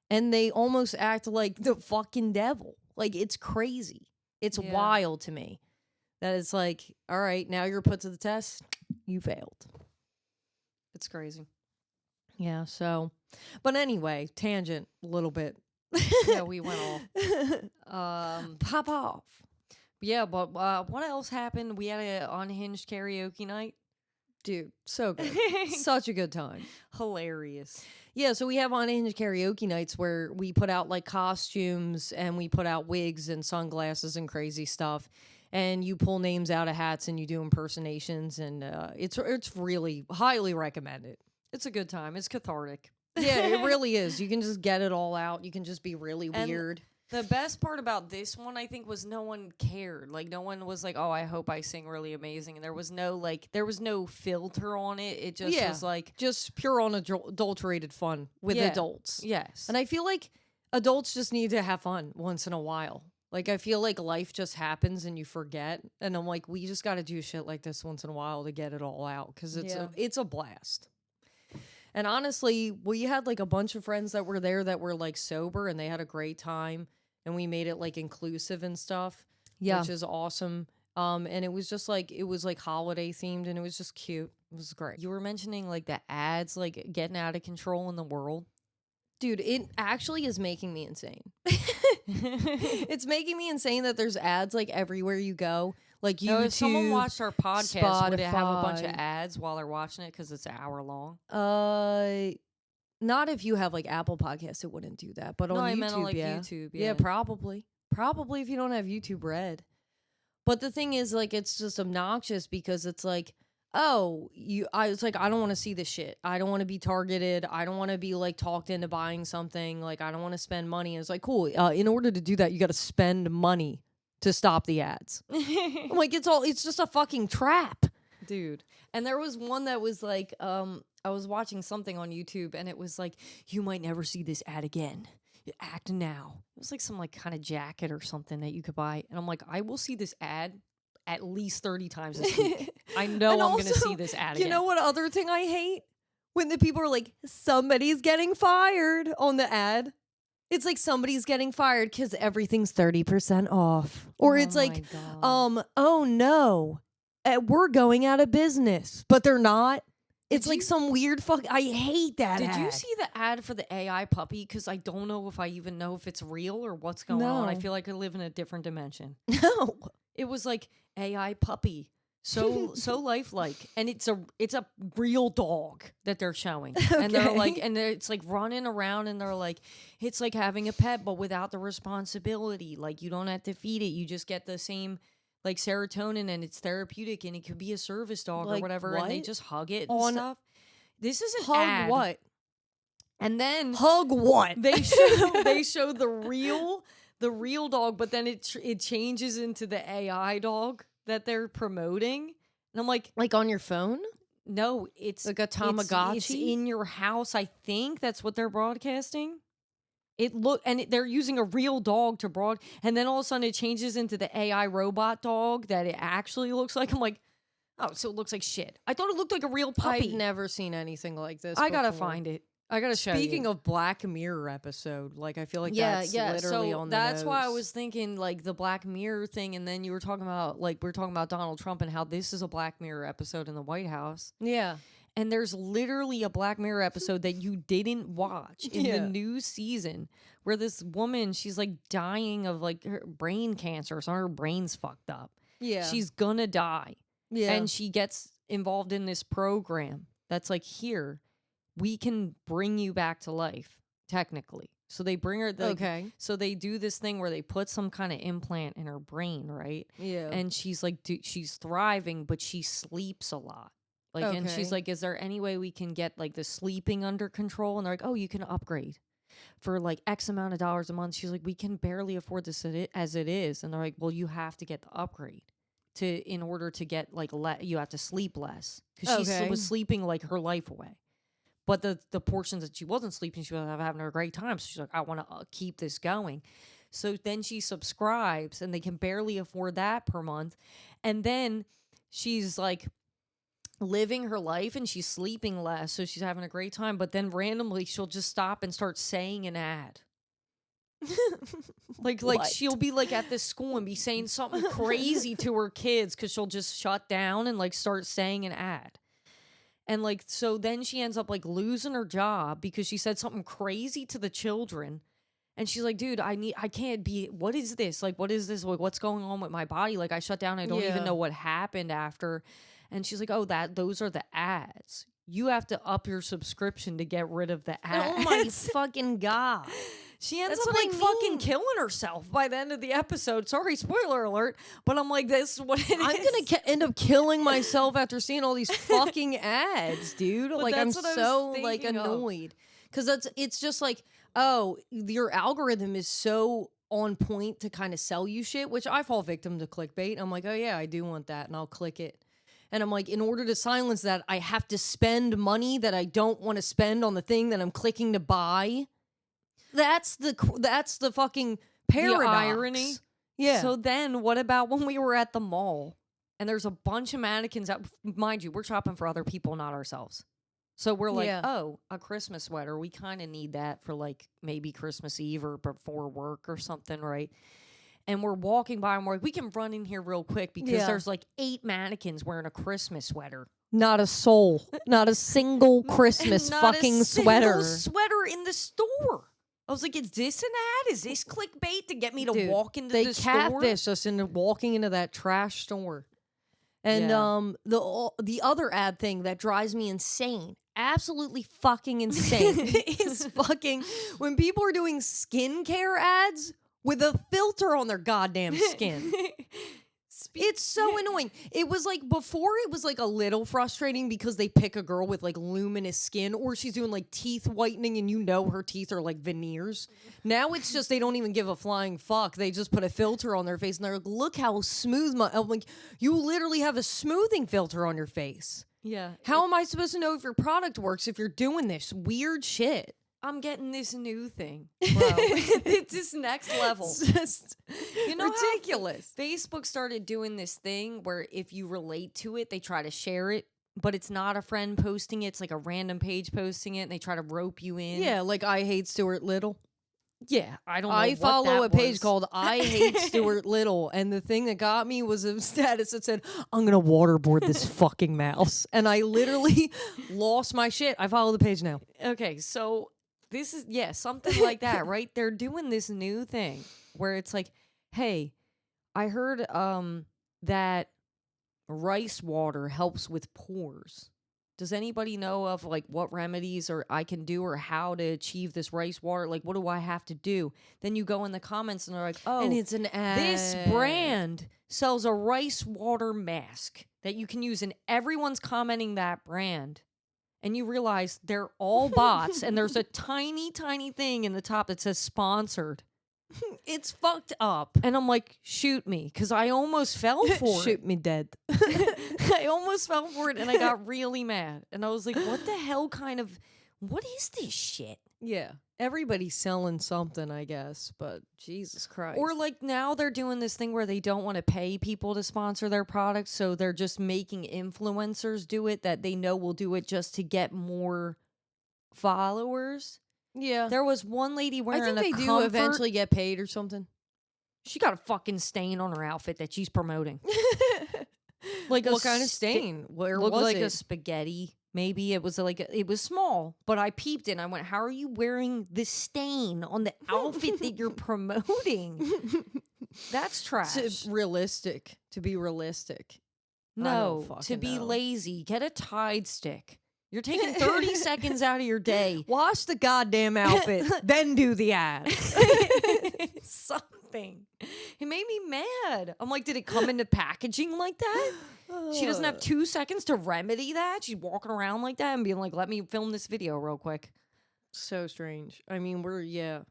Speaker 2: and they almost act like the fucking devil. Like, it's crazy. It's wild to me that it's like, all right, now you're put to the test. You failed.
Speaker 1: It's crazy.
Speaker 2: Yeah, so. But anyway, tangent a little bit.
Speaker 1: Yeah, we went off.
Speaker 2: Pop off.
Speaker 1: Yeah, but what else happened? We had an unhinged karaoke night.
Speaker 2: Dude, so good. Such a good time.
Speaker 1: Hilarious.
Speaker 2: Yeah, so we have unhinged karaoke nights where we put out like costumes and we put out wigs and sunglasses and crazy stuff. And you pull names out of hats and you do impersonations, and it's really highly recommended.
Speaker 1: It's a good time. It's cathartic.
Speaker 2: Yeah, it really is. You can just get it all out. You can just be really weird.
Speaker 1: The best part about this one, I think, was no one cared. Like, no one was like, oh, I hope I sing really amazing. And there was no filter on it. It just was like
Speaker 2: just pure unadulterated fun with adults.
Speaker 1: Yes.
Speaker 2: And I feel like adults just need to have fun once in a while. Like, I feel like life just happens and you forget. And I'm like, we just got to do shit like this once in a while to get it all out. Because it's a blast. And honestly, we had like a bunch of friends that were there that were like sober and they had a great time. And we made it like inclusive and stuff, which is awesome. And it was just like, it was like holiday themed and it was just cute. It was great.
Speaker 1: You were mentioning like the ads, like getting out of control in the world.
Speaker 2: Dude, it actually is making me insane. It's making me insane that there's ads like everywhere you go. Like YouTube,
Speaker 1: if someone watched our podcast,
Speaker 2: Spotify.
Speaker 1: Would it have a bunch of ads while they're watching it because it's an hour long?
Speaker 2: Not if you have like Apple Podcasts, it wouldn't do that. But on YouTube,
Speaker 1: meant on, like, YouTube,
Speaker 2: yeah, probably if you don't have YouTube Red. But the thing is, like, it's just obnoxious because it's like, oh, I was like, I don't want to see this shit. I don't want to be targeted. I don't want to be like talked into buying something. Like, I don't want to spend money. And it's like, cool. In order to do that, you got to spend money to stop the ads. I'm like, it's just a fucking trap.
Speaker 1: Dude. And there was one that was like, I was watching something on YouTube and it was like, you might never see this ad again. Act now. It was like some like kind of jacket or something that you could buy. And I'm like, I will see this ad at least 30 times this week. I know I'm going to see this ad again.
Speaker 2: You know what other thing I hate? When the people are like, somebody's getting fired on the ad. It's like somebody's getting fired because everything's 30% off. Or it's like, oh no, we're going out of business. But they're not. It's like some weird I hate that ad.
Speaker 1: Did you see the ad for the AI puppy? Because I don't know if I even know if it's real or what's going on. I feel like I live in a different dimension.
Speaker 2: No.
Speaker 1: It was like AI puppy. So lifelike. And it's a real dog that they're showing. Okay. And they're like, and it's like running around and they're like, it's like having a pet, but without the responsibility. Like you don't have to feed it. You just get the same like serotonin and it's therapeutic and it could be a service dog or whatever.
Speaker 2: What?
Speaker 1: And they just hug it and stuff. This is an
Speaker 2: hug
Speaker 1: ad.
Speaker 2: What?
Speaker 1: And then
Speaker 2: hug what?
Speaker 1: They show the real dog, but then it changes into the AI dog that they're promoting. And I'm like
Speaker 2: on your phone?
Speaker 1: No, it's
Speaker 2: like a Tamagotchi.
Speaker 1: It's in your house. I think that's what they're broadcasting. They're using a real dog to and then all of a sudden it changes into the AI robot dog that it actually looks like. I'm like, oh, so it looks like shit. I thought it looked like a real puppy.
Speaker 2: I've never seen anything like this.
Speaker 1: I gotta find it. I gotta show you.
Speaker 2: Speaking of Black Mirror episode, like I feel like that's literally on the
Speaker 1: that's
Speaker 2: nose.
Speaker 1: why I was thinking like the Black Mirror thing, and then you were talking about we were talking about Donald Trump and how this is a Black Mirror episode in the White House.
Speaker 2: Yeah.
Speaker 1: And there's literally a Black Mirror episode that you didn't watch in the new season where this woman, she's like dying of like her brain cancer. So her brain's fucked up.
Speaker 2: Yeah.
Speaker 1: She's gonna die.
Speaker 2: Yeah.
Speaker 1: And she gets involved in this program that's like, here, we can bring you back to life, technically. So they bring her.
Speaker 2: Okay.
Speaker 1: So they do this thing where they put some kind of implant in her brain, right?
Speaker 2: Yeah.
Speaker 1: And she's like, she's thriving, but she sleeps a lot. Like, and she's like, is there any way we can get like the sleeping under control? And they're like, oh, you can upgrade for like X amount of dollars a month. She's like, we can barely afford this as it is. And they're like, well, you have to get the upgrade in order to get like, you have to sleep less because she was sleeping like her life away. But the portions that she wasn't sleeping, she was having a great time. So she's like, I want to keep this going. So then she subscribes and they can barely afford that per month. And then she's like, living her life and she's sleeping less, so she's having a great time, but then randomly she'll just stop and start saying an ad. like she'll be like at this school and be saying something crazy to her kids because she'll just shut down and like start saying an ad. And like so then she ends up like losing her job because she said something crazy to the children. And she's like, dude, I can't be, what is this? Like, what is this? Like, what's going on with my body? Like, I shut down. I don't even know what happened after. And she's like, oh, those are the ads. You have to up your subscription to get rid of the ads.
Speaker 2: Oh my fucking God.
Speaker 1: She ends up like fucking killing herself by the end of the episode. Sorry, spoiler alert. But I'm like, this is what it is.
Speaker 2: I'm going to end up killing myself after seeing all these fucking ads, dude.
Speaker 1: But
Speaker 2: like, I'm so like annoyed. Because it's just like, oh, your algorithm is so on point to kind of sell you shit, which I fall victim to clickbait. I'm like, oh yeah, I do want that. And I'll click it. And I'm like, in order to silence that, I have to spend money that I don't want to spend on the thing that I'm clicking to buy. That's the fucking paradox.
Speaker 1: The irony.
Speaker 2: Yeah.
Speaker 1: So then what about when we were at the mall and there's a bunch of mannequins that, mind you, we're shopping for other people, not ourselves. So we're like, oh, a Christmas sweater. We kind of need that for like maybe Christmas Eve or before work or something, right? And we're walking by and we're like, we can run in here real quick because there's like 8 mannequins wearing a Christmas sweater.
Speaker 2: Not a soul. Not a single Christmas fucking sweater.
Speaker 1: Sweater in the store. I was like, is this an ad? Is this clickbait to get me to walk into the store? They
Speaker 2: catfish us into walking into that trash store. And the other ad thing that drives me insane, absolutely fucking insane, is fucking when people are doing skincare ads with a filter on their goddamn skin. It's so annoying. It was like before it was like a little frustrating because they pick a girl with like luminous skin or she's doing like teeth whitening and you know her teeth are like veneers. Now it's just they don't even give a flying fuck. They just put a filter on their face and they're like, look how smooth my... I'm like, you literally have a smoothing filter on your face.
Speaker 1: Yeah.
Speaker 2: How am I supposed to know if your product works if you're doing this weird shit?
Speaker 1: I'm getting this new thing, bro. It's this next level.
Speaker 2: It's just
Speaker 1: Ridiculous. Facebook started doing this thing where if you relate to it, they try to share it, but it's not a friend posting it. It's like a random page posting it, and they try to rope you in.
Speaker 2: Yeah, like I hate Stuart Little.
Speaker 1: Yeah, I don't know.
Speaker 2: I follow a page
Speaker 1: was.
Speaker 2: called I Hate Stuart Little, and the thing that got me was a status that said, I'm going to waterboard this fucking mouse. And I literally lost my shit. I follow the page now.
Speaker 1: Okay, so this is, something like that, right? They're doing this new thing where it's like, hey, I heard that rice water helps with pores. Does anybody know of like what remedies or I can do or how to achieve this rice water? Like, what do I have to do? Then you go in the comments and they're like, oh,
Speaker 2: and it's an ad.
Speaker 1: This brand sells a rice water mask that you can use, and everyone's commenting that brand. And you realize they're all bots, and there's a tiny, tiny thing in the top that says sponsored.
Speaker 2: It's fucked up.
Speaker 1: And I'm like, shoot me, because I almost fell for it.
Speaker 2: Shoot me dead.
Speaker 1: I almost fell for it, and I got really mad. And I was like, what the hell what is this shit?
Speaker 2: Yeah. Everybody's selling something, I guess, but Jesus Christ.
Speaker 1: Or like now they're doing this thing where they don't want to pay people to sponsor their products, so they're just making influencers do it that they know will do it just to get more followers.
Speaker 2: Yeah.
Speaker 1: There was one lady wearing
Speaker 2: I think they do eventually get paid or something.
Speaker 1: She got a fucking stain on her outfit that she's promoting.
Speaker 2: Like what kind of stain? Where
Speaker 1: looked
Speaker 2: was
Speaker 1: like
Speaker 2: it?
Speaker 1: a spaghetti. Maybe it was like it was small, but I peeped it and I went, "How are you wearing this stain on the outfit that you're promoting?" That's trash.
Speaker 2: To be realistic.
Speaker 1: No, to be lazy. Get a Tide stick. You're taking 30 seconds out of your day.
Speaker 2: Wash the goddamn outfit, then do the ad.
Speaker 1: Something. It made me mad. I'm like, did it come into packaging like that? She doesn't have 2 seconds to remedy that. She's walking around like that and being like, let me film this video real quick.
Speaker 2: So strange. I mean, we're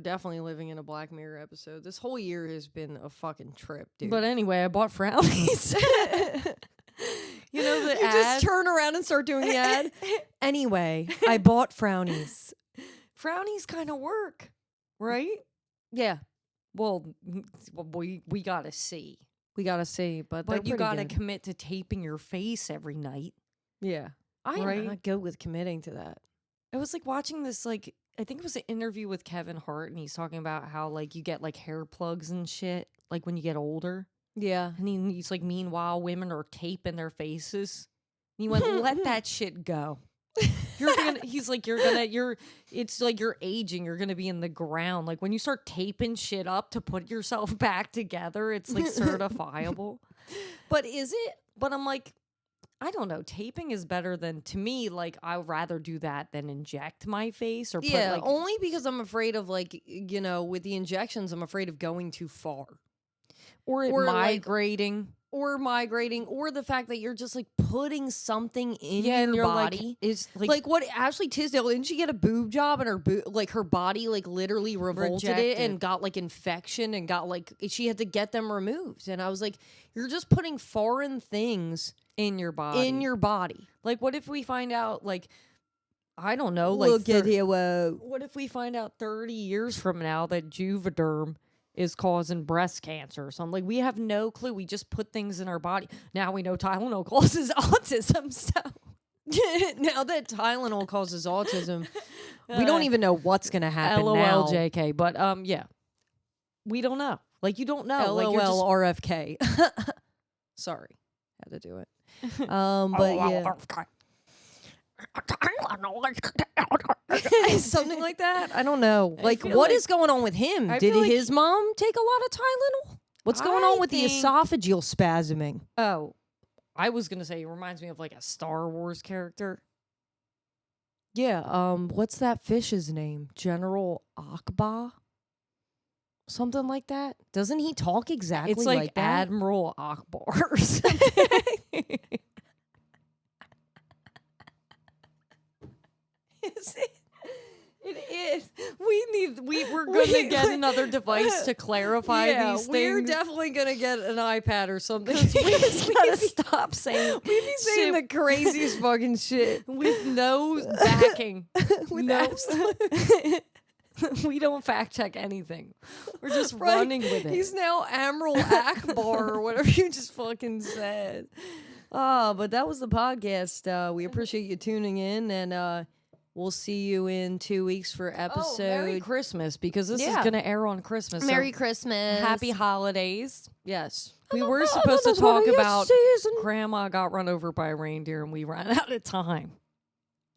Speaker 2: definitely living in a Black Mirror episode. This whole year has been a fucking trip, dude.
Speaker 1: But anyway, I bought frownies. You know the
Speaker 2: you
Speaker 1: ad?
Speaker 2: Just turn around and start doing the ad. Anyway, I bought frownies.
Speaker 1: Frownies kind of work, right?
Speaker 2: Yeah.
Speaker 1: Well, we gotta see.
Speaker 2: We gotta see, but
Speaker 1: you gotta commit to taping your face every night.
Speaker 2: Yeah, I am not good with committing to that.
Speaker 1: I was like watching this, like I think it was an interview with Kevin Hart, and he's talking about how like you get like hair plugs and shit, like when you get older.
Speaker 2: Yeah,
Speaker 1: and he's like, meanwhile, women are taping their faces. And he went, let that shit go. It's like you're aging. You're gonna be in the ground. Like when you start taping shit up to put yourself back together, it's like certifiable.
Speaker 2: But is it?
Speaker 1: But I'm like, I don't know. Taping is better than, to me, like I'd rather do that than inject my face or put, like,
Speaker 2: only because I'm afraid of like, with the injections, I'm afraid of going too far.
Speaker 1: Or migrating.
Speaker 2: Or the fact that you're just like putting something in your body.
Speaker 1: Like, is
Speaker 2: like what Ashley Tisdale, didn't she get a boob job and her body like literally revolted it and got like infection and got like she had to get them removed. And I was like, you're just putting foreign things
Speaker 1: in your body. Like what if we find out, like, I don't know, like what if we find out 30 years from now that Juvederm is causing breast cancer or something? Like, we have no clue. We just put things in our body. Now we know Tylenol causes autism, so
Speaker 2: now that Tylenol causes autism, we don't even know what's gonna happen.
Speaker 1: LOL,
Speaker 2: now.
Speaker 1: JK. But yeah, we don't know. Like, you don't know.
Speaker 2: LOL,
Speaker 1: like,
Speaker 2: RFK. Sorry, had to do it. But yeah. Something like that. I don't know. Like, what is going on with him? Did his mom take a lot of Tylenol? What's going on with the esophageal spasming?
Speaker 1: Oh, I was gonna say it reminds me of like a Star Wars character.
Speaker 2: Yeah. What's that fish's name? General Akba. Something like that. Doesn't he talk exactly
Speaker 1: It's like
Speaker 2: that?
Speaker 1: Admiral Akbar or something.
Speaker 2: Is it?
Speaker 1: It is. We're gonna get another device to clarify these
Speaker 2: we're
Speaker 1: things.
Speaker 2: definitely gonna get an iPad or something.
Speaker 1: We just gotta stop saying
Speaker 2: We be saying the
Speaker 1: shit
Speaker 2: craziest fucking shit.
Speaker 1: with no backing.
Speaker 2: With
Speaker 1: no,
Speaker 2: absolute-
Speaker 1: we don't fact check anything. We're just
Speaker 2: Right.
Speaker 1: running with it.
Speaker 2: He's now Admiral Akbar or whatever you just fucking said. But that was the podcast. We appreciate you tuning in, and we'll see you in 2 weeks for episode.
Speaker 1: Merry Christmas, because this is
Speaker 2: Yeah.
Speaker 1: gonna air on Christmas. so
Speaker 2: Merry Christmas.
Speaker 1: happy holidays.
Speaker 2: Yes.
Speaker 1: We were supposed to talk about Grandma got run over by a reindeer, and we ran out of time.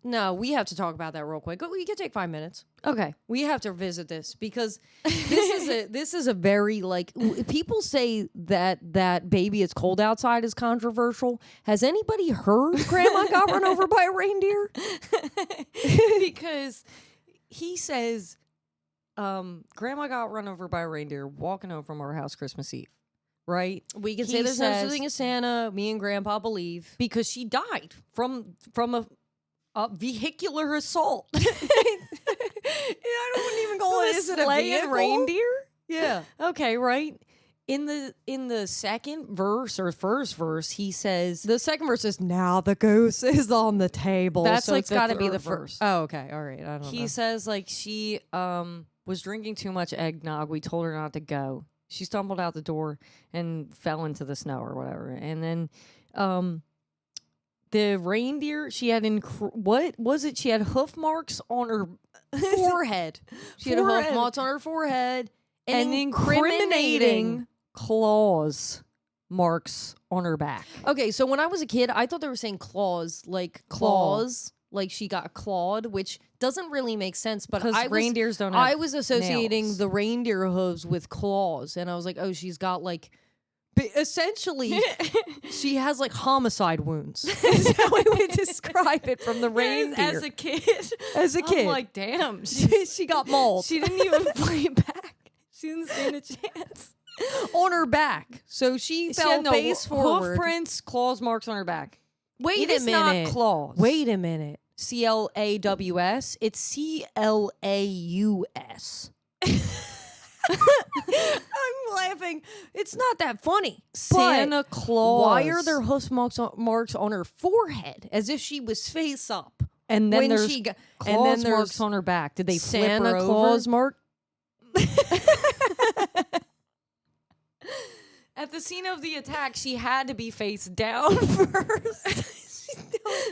Speaker 2: No, we have to talk about that real quick. We can take 5 minutes.
Speaker 1: Okay.
Speaker 2: We have to visit this because this is a very people say that Baby It's Cold Outside is controversial. Has anybody heard Grandma got run over by a reindeer?
Speaker 1: Because he says Grandma got run over by a reindeer walking home from our house Christmas Eve. Right?
Speaker 2: We can
Speaker 1: He
Speaker 2: say there's no
Speaker 1: says-
Speaker 2: such thing as Santa. Me and Grandpa believe.
Speaker 1: Because she died from a vehicular assault.
Speaker 2: I wouldn't even call it. Is it a
Speaker 1: sleigh and
Speaker 2: vehicle?
Speaker 1: reindeer?
Speaker 2: Yeah.
Speaker 1: Okay, right. In the second verse or first verse, he says
Speaker 2: The second verse is, now the goose is on the table.
Speaker 1: That's
Speaker 2: so
Speaker 1: like
Speaker 2: it's got to be
Speaker 1: third
Speaker 2: the first.
Speaker 1: verse.
Speaker 2: Oh, okay. All right. I don't
Speaker 1: he
Speaker 2: know.
Speaker 1: says like she was drinking too much eggnog. We told her not to go. She stumbled out the door and fell into the snow or whatever. And then the reindeer, she had what was it? She had hoof marks on her
Speaker 2: Forehead. She had a hoof
Speaker 1: Forehead.
Speaker 2: marks on her forehead.
Speaker 1: and incriminating claws marks on her back.
Speaker 2: Okay, so when I was a kid, I thought they were saying claws, like claws, like she got clawed, which doesn't really make sense. But
Speaker 1: Because reindeers don't have
Speaker 2: I was associating
Speaker 1: nails.
Speaker 2: the reindeer hooves with claws, and I was like, oh, she's got like, essentially, she has like homicide wounds. Is how I would describe it from the reindeer.
Speaker 1: As a kid.
Speaker 2: As a kid.
Speaker 1: I'm like, damn.
Speaker 2: She got mauled
Speaker 1: She didn't even fight back. She didn't stand a chance.
Speaker 2: on her back, so she
Speaker 1: She
Speaker 2: fell
Speaker 1: had no
Speaker 2: face forward.
Speaker 1: hoof prints, claws marks on her back.
Speaker 2: Wait
Speaker 1: It
Speaker 2: a
Speaker 1: is not
Speaker 2: minute.
Speaker 1: claws.
Speaker 2: Wait a minute.
Speaker 1: CLAWS. It's CLAUS.
Speaker 2: I'm laughing. It's not that funny.
Speaker 1: Santa Claus.
Speaker 2: Why are there hoof marks on her forehead, as if she was face up?
Speaker 1: And then
Speaker 2: when
Speaker 1: there's
Speaker 2: she got,
Speaker 1: claws
Speaker 2: and then there's
Speaker 1: marks on her back. Did they flip
Speaker 2: Santa
Speaker 1: her
Speaker 2: Claus
Speaker 1: over?
Speaker 2: mark.
Speaker 1: At the scene of the attack, she had to be face down first.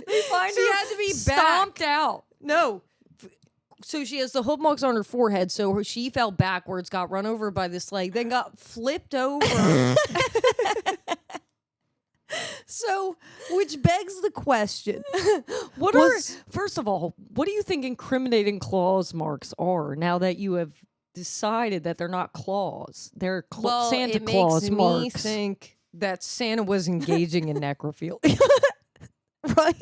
Speaker 1: They find
Speaker 2: She
Speaker 1: her
Speaker 2: had to be
Speaker 1: stomped out.
Speaker 2: No. So she has the hoof marks on her forehead. So she fell backwards, got run over by this leg, then got flipped over. So, which begs the question:
Speaker 1: First of all, what do you think incriminating claws marks are? Now that you have decided that they're not claws, they're Santa
Speaker 2: it
Speaker 1: Claus
Speaker 2: makes me
Speaker 1: marks.
Speaker 2: think that Santa was engaging in necrophilia, right?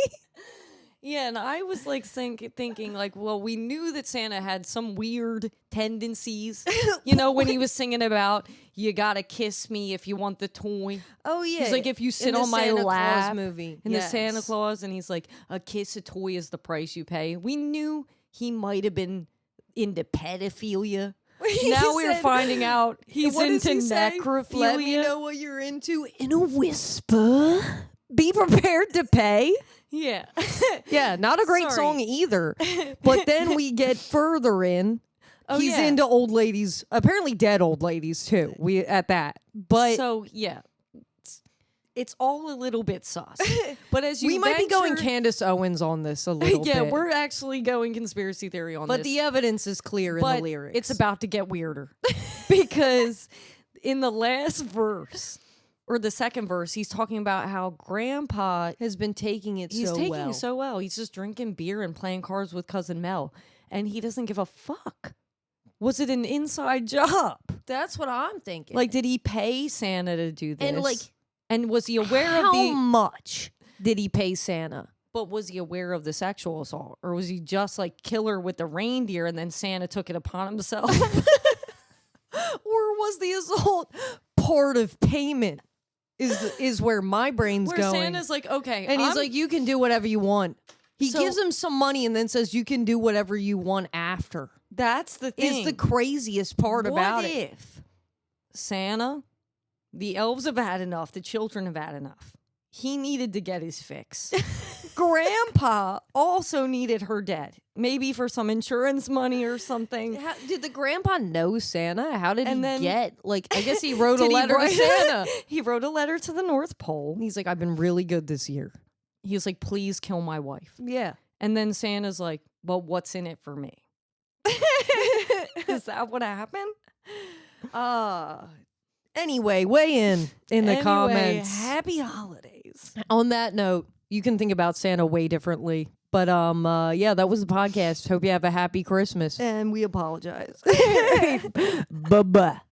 Speaker 1: Yeah, and I was like thinking like, well, we knew that Santa had some weird tendencies. You know, when he was singing about "You gotta kiss me if you want the toy."
Speaker 2: Oh yeah,
Speaker 1: He's like, if you sit
Speaker 2: in the
Speaker 1: on my
Speaker 2: Santa Claus
Speaker 1: lap
Speaker 2: movie,
Speaker 1: in
Speaker 2: yes.
Speaker 1: the Santa Claus, and he's like, "A kiss, a toy is the price you pay." We knew he might have been into pedophilia.
Speaker 2: He
Speaker 1: Now we're
Speaker 2: said-
Speaker 1: finding out he's
Speaker 2: What does
Speaker 1: into
Speaker 2: he say?
Speaker 1: necrophilia.
Speaker 2: Let me know what you're into in a whisper. Be prepared to pay.
Speaker 1: Yeah.
Speaker 2: Yeah, not a great
Speaker 1: Sorry.
Speaker 2: song either. But then we get further in.
Speaker 1: Oh,
Speaker 2: He's
Speaker 1: yeah.
Speaker 2: into old ladies, apparently dead old ladies too. We at that. But
Speaker 1: So yeah, it's all a little bit sus. But as you
Speaker 2: we might be going
Speaker 1: venture-
Speaker 2: Candace Owens on this a little
Speaker 1: yeah,
Speaker 2: bit.
Speaker 1: we're actually going conspiracy theory on
Speaker 2: but
Speaker 1: this.
Speaker 2: the evidence is clear in
Speaker 1: but
Speaker 2: the lyrics.
Speaker 1: it's about to get weirder because in the last verse or the second verse, he's talking about how Grandpa
Speaker 2: has been taking it
Speaker 1: he's
Speaker 2: so
Speaker 1: taking
Speaker 2: well.
Speaker 1: it so well. He's just drinking beer and playing cards with cousin Mel, and he doesn't give a fuck. Was it an inside job?
Speaker 2: That's what I'm thinking.
Speaker 1: Like, did he pay Santa to do this?
Speaker 2: And, like,
Speaker 1: and was he aware
Speaker 2: how
Speaker 1: of the?
Speaker 2: much did he pay Santa?
Speaker 1: But was he aware of the sexual assault, or was he just like killer with the reindeer, and then Santa took it upon himself?
Speaker 2: Or was the assault? Part of payment is where my brain's
Speaker 1: Where
Speaker 2: going.
Speaker 1: Santa's like, okay,
Speaker 2: and he's like, you can do whatever you want. He
Speaker 1: So-
Speaker 2: gives him some money and then says you can do whatever you want after.
Speaker 1: that's the thing.
Speaker 2: Is the craziest part about
Speaker 1: What
Speaker 2: it.
Speaker 1: if Santa, the elves have had enough, the children have had enough. He needed to get his fix. Grandpa also needed her dead. Maybe for some insurance money or something.
Speaker 2: Did the grandpa know Santa? How did
Speaker 1: And
Speaker 2: he
Speaker 1: then-
Speaker 2: get? Like, I guess he wrote a
Speaker 1: Did he
Speaker 2: letter to
Speaker 1: write-
Speaker 2: Santa.
Speaker 1: He wrote a letter to the North Pole.
Speaker 2: He's like, I've been really good this year.
Speaker 1: He was like, please kill my wife.
Speaker 2: Yeah.
Speaker 1: And then Santa's like, well, what's in it for me? Is that what happened?
Speaker 2: Anyway, weigh in the
Speaker 1: Anyway,
Speaker 2: comments.
Speaker 1: Happy holidays.
Speaker 2: On that note, you can think about Santa way differently. But yeah, that was the podcast. Hope you have a happy Christmas.
Speaker 1: And we apologize.
Speaker 2: Bye-bye.